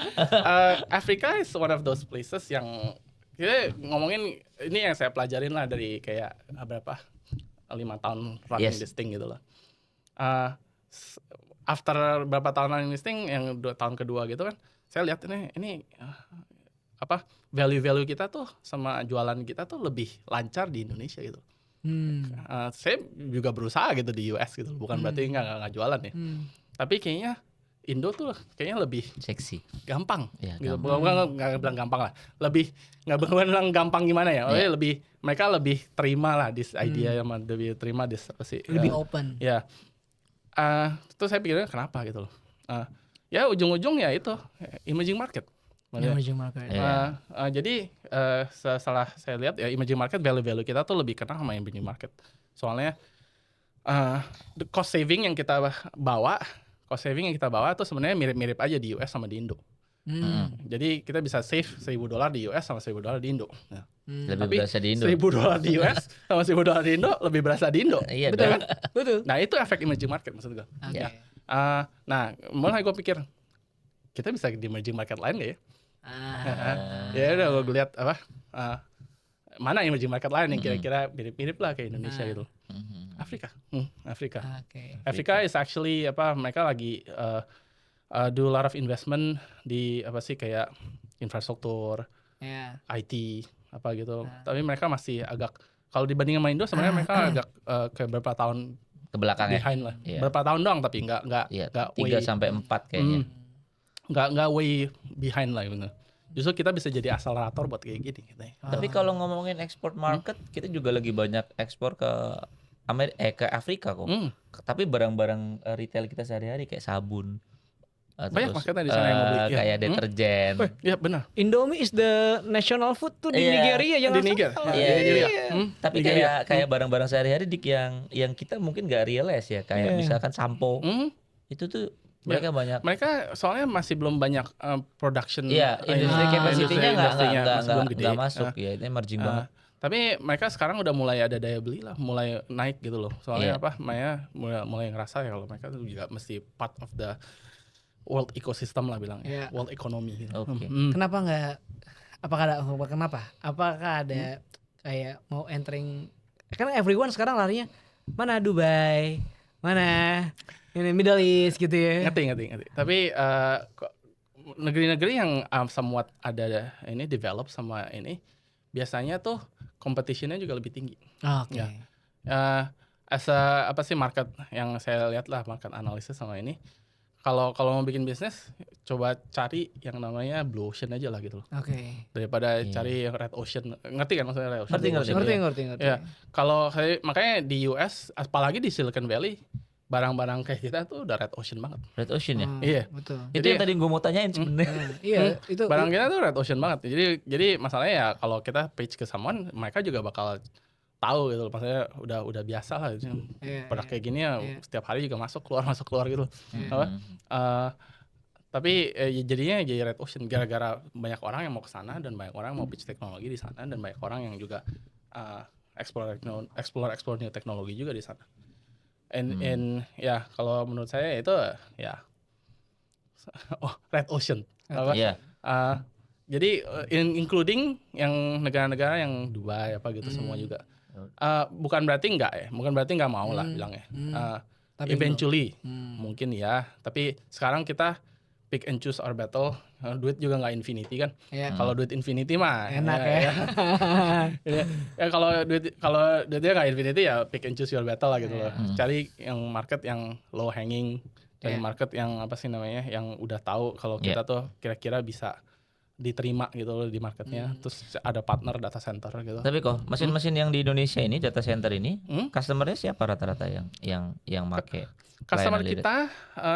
Afrika is one of those places yang kita ngomongin ini yang saya pelajarin lah dari kayak berapa 5 tahun running this thing gitu loh. After berapa tahun running this thing yang 2 tahun kedua gitu kan, saya lihat ini apa value kita tuh sama jualan kita tuh lebih lancar di Indonesia gitu. Saya juga berusaha gitu di US gitu, bukan berarti nggak jualan ya. Tapi kayaknya Indo tuh kayaknya lebih Seksi. gampang, Ya, gitu. gampang. Nggak bilang gampang lah, lebih nggak bilang gampang gimana ya? Mereka lebih terima lah this idea, lebih terima this apa sih? Lebih open. Ya, terus saya pikirnya kenapa gitu loh? Ya ujung-ujung ya itu emerging market. Emerging market. Jadi setelah saya lihat ya emerging market value kita tuh lebih kena sama emerging market. Soalnya the cost saving yang kita bawa tuh sebenarnya mirip-mirip aja di US sama di Indo. Jadi kita bisa save $1,000 di US sama $1,000 di Indo. Nah, Lebih berasa di Indo. $1,000 di US sama $1,000 di Indo lebih berasa di Indo. Iya Betul dong. kan? Betul. Nah itu efek emerging market maksud gue. Oke. Nah mulai gue pikir kita bisa di emerging market lain gak ya? Ya udah gue lihat apa mana emerging market lain yang kira-kira mirip-mirip lah kayak Indonesia gitu. Afrika. Oke. Afrika is actually apa mereka lagi do a lot of investment di apa sih kayak infrastruktur, Ya. IT apa gitu. Tapi mereka masih agak kalau dibanding sama Indo sebenarnya mereka agak kayak beberapa tahun Ke belakang ya. behind lah. Iya. Berapa tahun doang tapi nggak Iya, way 3-4 kayaknya. nggak way behind lah gitu. Justru kita bisa jadi akselerator buat kayak gini gitu. Tapi kalau ngomongin ekspor market, kita juga lagi banyak ekspor ke ke Afrika kok. Tapi barang-barang retail kita sehari-hari kayak sabun. Banyak terus, marketnya di sana yang mau beli. Ya. Kayak deterjen. Iya benar. Indomie is the national food tuh di Iya. Nigeria jangan Di Niger. salah. Iya, Nigeria. Tapi kayak barang-barang sehari-hari dik yang kita mungkin gak realize ya, kayak misalkan sampo. Itu tuh mereka banyak. Mereka soalnya masih belum banyak production. Iya, industri capacity-nya belum nggak masuk ya, itu emerging banget. Tapi mereka sekarang udah mulai ada daya beli lah, mulai naik gitu loh. Soalnya Iya. apa? Mereka mulai ngerasa ya kalau mereka tuh juga mesti part of the world ecosystem lah bilangnya, Iya. world economy. Gitu. Oke. Kenapa apakah ada kayak mau entering, kan everyone sekarang larinya mana Dubai, mana ini Middle East gitu ya. Ngerti. Tapi negeri-negeri yang somewhat ada ini develop sama ini biasanya tuh competition-nya juga lebih tinggi. Oke. Ya. Apa sih market yang saya lihat lah, market analisis sama ini. Kalau mau bikin bisnis, coba cari yang namanya blue ocean aja lah gitu loh. Oke. Daripada cari yang red ocean. Ngerti kan maksudnya red ocean? Ngerti. Ngerti. Ya, kalau saya makanya di US, apalagi di Silicon Valley, barang-barang kayak kita tuh udah red ocean banget. Red Ocean ya. Iya. Betul. Itu Jadi- yang tadi gue mau tanyain sebenarnya. Iya, itu Barang kita tuh red ocean banget. Jadi masalahnya ya kalau kita pitch ke someone, mereka juga bakal tahu gitu loh. Maksudnya udah biasa lah gitu. Iya, Produk iya. kayak gini ya setiap hari juga masuk keluar gitu. Apa? Tapi jadinya jadi red ocean gara-gara banyak orang yang mau ke sana dan banyak orang yang mau pitch teknologi di sana dan banyak orang yang juga explore new teknologi juga di sana. And ya kalau menurut saya itu ya red ocean. Apa? Iya. Jadi including yang negara-negara yang Dubai apa gitu semua juga. Bukan berarti enggak ya, bukan berarti enggak mau lah bilangnya. Tapi Eventually mungkin ya, tapi sekarang kita pick and choose our battle. Duit juga nggak infinity kan. Kalau duit infinity mah enak ya. Ya kalau duitnya nggak infinity ya pick and choose your battle lah gitu loh. Cari yang market yang low hanging, cari market yang apa sih namanya, yang udah tahu kalau kita tuh kira-kira bisa diterima gitu loh di marketnya. Terus ada partner data center gitu. Tapi kok mesin-mesin yang di Indonesia ini data center ini customernya siapa rata-rata yang make? Customer kita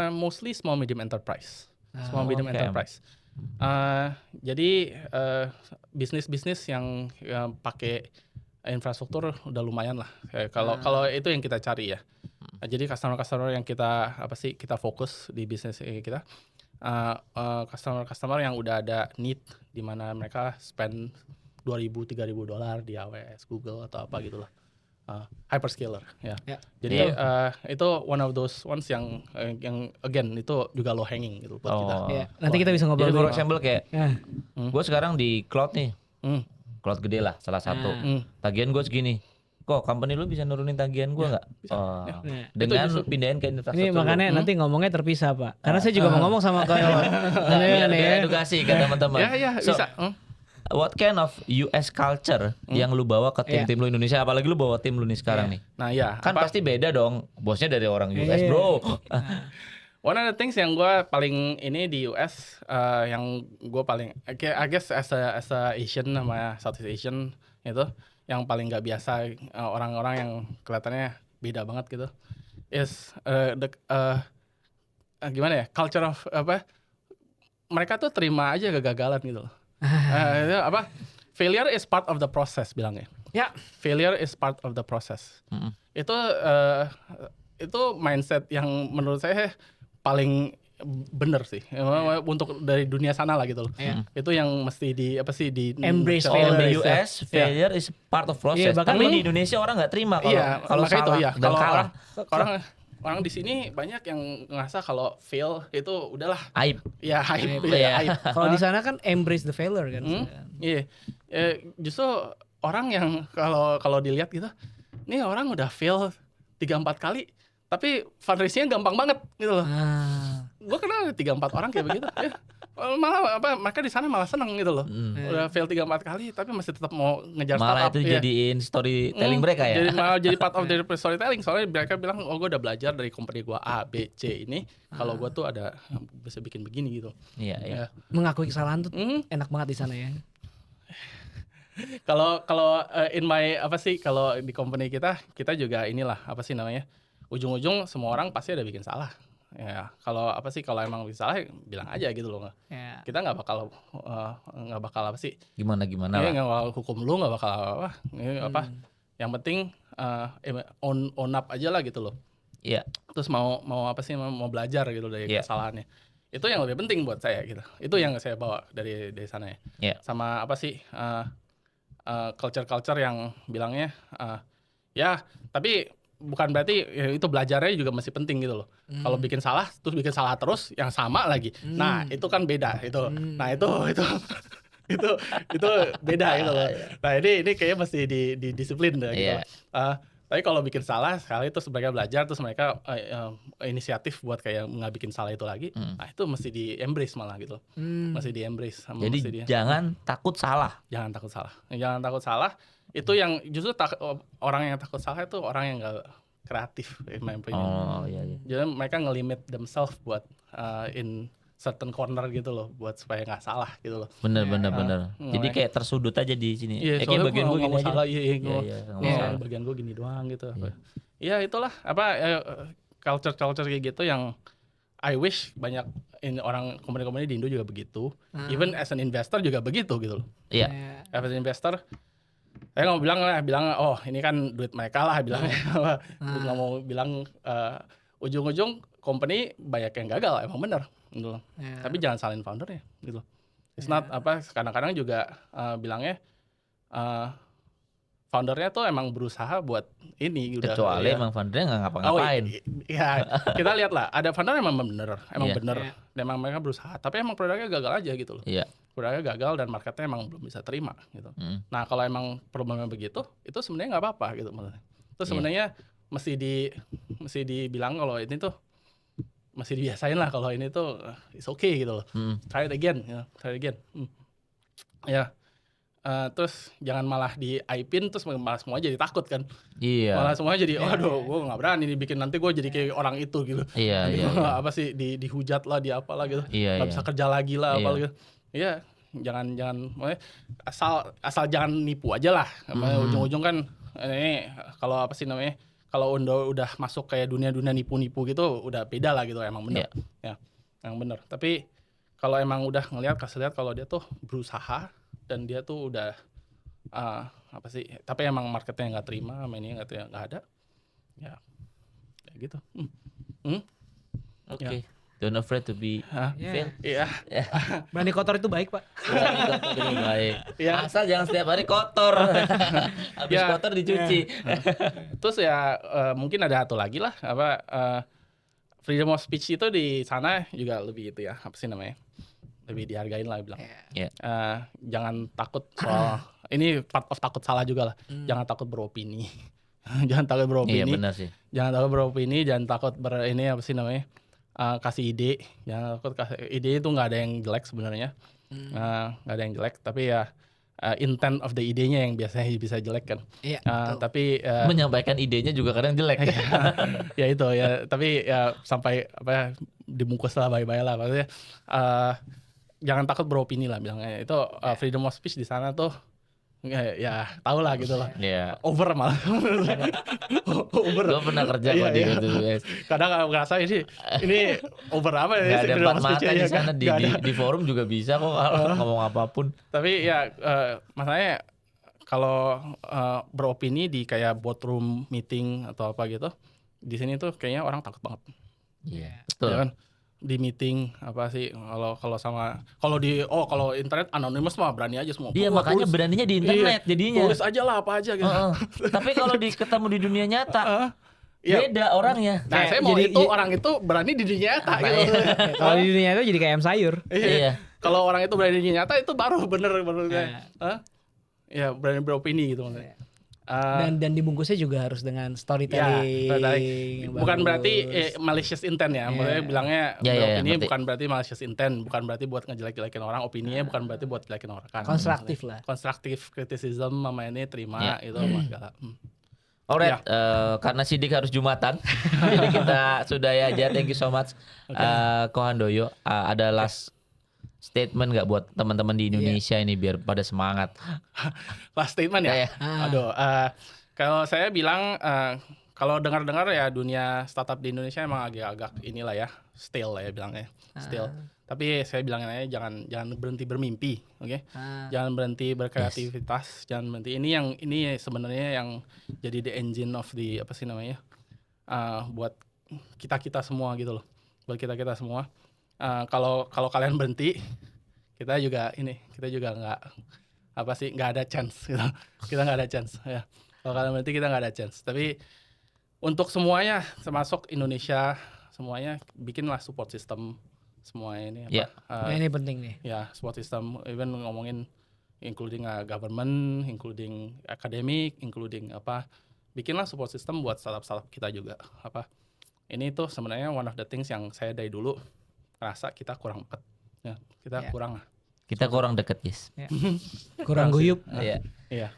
mostly small medium enterprise. Small medium enterprise. Jadi bisnis-bisnis yang pakai infrastruktur udah lumayan lah. Kalau itu yang kita cari ya. Jadi customer yang kita fokus di bisnis kita. Customer yang udah ada need di mana mereka spend $2,000-3,000 di AWS, Google atau apa gitu lah. Hyperscaler ya. Jadi itu one of those ones yang again itu juga low hanging gitu buat kita. Nanti kita bisa ngobrol. Jadi for example kayak gue sekarang di cloud nih. Cloud gede lah salah satu. Tagihan gue segini. Kok company lu bisa nurunin tagihan gue nggak? Dengan lu pindahin ke infrastruktur. Ini makanya nanti ngomongnya terpisah Pak. Karena saya juga mau ngomong sama biar edukasi ke teman-teman. Ya bisa. What kind of US culture yang lu bawa ke tim-tim lu Indonesia? Apalagi lu bawa tim lu nih sekarang nih. Nah ya. Kan pasti beda dong. Bosnya dari orang US bro. One of the things yang gue paling ini di US yang gue paling I guess as a Asian sama Southeast Asian itu yang paling nggak biasa orang-orang yang kelihatannya beda banget gitu is gimana ya, culture of mereka tuh terima aja kegagalan gitu loh. Failure is part of the process bilangnya. Failure is part of the process. Itu mindset yang menurut saya paling bener sih untuk dari dunia sana lah gitu loh. Itu yang mesti di embrace failure. Di US failure is part of process. Tapi di Indonesia orang nggak terima kalau salah. Kalau orang di sini banyak yang ngerasa kalau fail itu udahlah aib. Ya aib. Kalau di sana kan embrace the failure kan. Justru orang yang kalau dilihat gitu, nih orang udah fail 3-4 kali, tapi fundraising-nya gampang banget gitu loh. Gue kenal 3-4 orang kayak begitu. Malah mereka di sana malah seneng gitu loh. Udah fail 3-4 kali tapi masih tetap mau ngejar malah startup. Malah itu jadiin storytelling mereka ya. Jadi part of their storytelling. Soalnya mereka bilang, gue udah belajar dari company gue A, B, C ini. Kalau gue tuh ada bisa bikin begini gitu. Iya. Mengakui kesalahan tuh enak banget di sana ya. Kalau in my kalau di company kita juga inilah ujung-ujung semua orang pasti ada bikin salah. Ya, kalau emang salah bilang aja gitu loh. Kita nggak bakal gimana ya, nggak bakal hukum lu, nggak bakal yang penting own up aja lah gitu loh. Terus mau belajar gitu dari kesalahannya. Itu yang lebih penting buat saya gitu. Itu yang saya bawa dari sana ya. Sama culture yang bilangnya tapi bukan berarti itu belajarnya juga masih penting gitu loh. Kalau bikin salah terus yang sama lagi. Nah, itu kan beda itu. Nah, itu beda gitu loh. Nah, ini kayaknya mesti di disiplin deh gitu. Tapi kalau bikin salah sekali terus mereka belajar terus mereka inisiatif buat kayak nggak bikin salah itu lagi. Nah, itu mesti di embrace malah gitu. Mesti di embrace sama jadi jangan takut salah. Jangan takut salah. Itu yang justru orang yang takut salah itu orang yang nggak kreatif in my opinion. Jadi mereka ngelimit themselves buat in certain corner gitu loh, buat supaya nggak salah gitu loh. Bener. Jadi kayak tersudut aja di sini. Kayak bagian gue gini aja. Bagian gue gini doang gitu. Iya itulah culture kayak gitu yang I wish banyak orang company di Indo juga begitu. Even as an investor juga begitu gitu loh. As an investor saya nggak mau bilang oh ini kan duit mereka lah bilangnya. Nggak mau bilang ujung-ujung company banyak yang gagal emang bener gitu loh. Tapi jangan salahin foundernya gitu loh. It's not kadang-kadang juga bilangnya foundernya tuh emang berusaha buat ini kecuali emang foundernya nggak ngapa-ngapain. Kita lihat lah ada founder emang bener. Memang mereka berusaha tapi emang produknya gagal aja gitu loh. produknya gagal dan marketnya emang belum bisa terima gitu. Nah kalau emang problemnya begitu, itu sebenarnya nggak apa-apa gitu maksudnya. Itu sebenarnya mesti dibilang kalau ini tuh masih dibiasain lah kalau ini tuh it's okay gitu loh. Try it again, try it again. Ya. Terus jangan malah di-aipin terus malah semua jadi takut kan. Iya. Malah semua jadi waduh gue nggak berani dibikin nanti gue jadi kayak orang itu gitu. Iya. Apa sih dihujat lah di apalah gitu. Iya. Nggak bisa kerja lagi lah apalah gitu. Iya, jangan asal jangan nipu aja lah. Ujung-ujung kan ini kalau apa sih namanya? Kalau udah masuk kayak dunia nipu-nipu gitu udah beda lah gitu emang bener. Ya, yang bener. Tapi kalau emang udah kasih lihat kalau dia tuh berusaha dan dia tuh udah apa sih? Tapi emang marketnya nggak terima, sama ini nggak ada, ya kayak gitu. Oke. Don't afraid to be fail. Iya. Berani kotor itu baik, Pak. Berani kotor itu baik. Iya. Asal jangan setiap hari kotor. Habis kotor dicuci. Terus ya mungkin ada satu lagi lah freedom of speech itu di sana juga lebih itu ya apa sih namanya? Lebih dihargain lah bilang. Jangan takut soal ini part of takut salah juga lah. Jangan takut beropini. Jangan takut beropini. Iya benar sih. Jangan takut beropini, jangan takut ini apa sih namanya? Kasih ide. Jangan takut kasih ide itu nggak ada yang jelek sebenarnya. Nggak ada yang jelek, tapi ya intent of the idenya yang biasanya bisa jelek kan. Iya. Tapi menyampaikan idenya juga kadang jelek. Ya itu ya, tapi ya sampai apa dibungkus lah baik-baik lah maksudnya. Jangan takut beropini lah bilangnya. Itu freedom of speech di sana tuh ya tau lah gitu lah. Iya. Over malah. Over. Gue pernah kerja kok di GTS. Kadang ngerasa ini over apa ya? Gak ada empat mata di sana di forum juga bisa kok ngomong apapun. Tapi ya masalahnya kalau beropini di kayak boardroom meeting atau apa gitu, di sini tuh kayaknya orang takut banget. Iya. Betul. Ya kan? Di meeting apa sih kalau internet anonymous mah berani aja semua. Iya makanya beraninya di internet jadinya. Tulis aja lah apa aja gitu. Tapi kalau ketemu di dunia nyata beda orangnya. Nah, saya mau orang itu berani di dunia nyata gitu. Kalau di dunia itu jadi kayak ayam sayur. Iya. Kalau orang itu berani di dunia nyata itu baru bener kayak. Ya berani beropini gitu maksudnya. Dan dibungkusnya juga harus dengan storytelling. Bukan berarti malicious intent ya. Maksudnya bilangnya opini bukan berarti malicious intent, bukan berarti buat ngejelek-jelekin orang, opininya bukan berarti buat jelekin orang kan. Konstruktif lah. Konstruktif criticism sama ini terima itu sama segala. Alright, karena Sidik harus Jumatan, jadi kita sudah ya aja. Thank you so much, Ko Handoyo. Ada last statement nggak buat teman-teman di Indonesia ini biar pada semangat? Last statement ya? Aduh, kalau saya bilang kalau dengar-dengar ya dunia startup di Indonesia emang agak-agak inilah ya, stale lah ya bilangnya, stale. Tapi saya bilangin aja jangan berhenti bermimpi, oke? Jangan berhenti berkreativitas, jangan berhenti. Ini sebenarnya yang jadi the engine of the apa sih namanya? Buat kita semua gitu loh, buat kita semua. Kalau kalian berhenti, kita juga nggak ada chance gitu. Kita nggak ada chance ya. Kalau kalian berhenti kita nggak ada chance. Tapi untuk semuanya, termasuk Indonesia, semuanya bikinlah support system semuanya ini. Ini penting nih. Ya support system, even ngomongin including government, including academic, including bikinlah support system buat startup kita juga. Ini tuh sebenarnya one of the things yang saya dari dulu rasa kita kurang dekat, kita kurang deket, guys. Kurang guyup. Iya.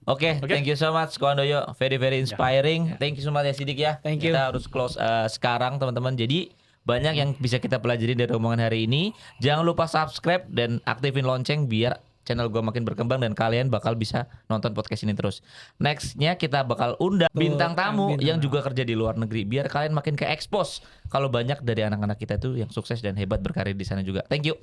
Oke, thank you so much Ko Handoyo, very inspiring. Thank you so much ya Sidik ya. Thank you. Kita harus close sekarang teman-teman. Jadi banyak yang bisa kita pelajari dari omongan hari ini. Jangan lupa subscribe dan aktifin lonceng biar channel gue makin berkembang dan kalian bakal bisa nonton podcast ini terus. Nextnya kita bakal undang bintang tamu yang juga kerja di luar negeri biar kalian makin ke expose kalau banyak dari anak-anak kita tuh yang sukses dan hebat berkarir di sana juga. Thank you.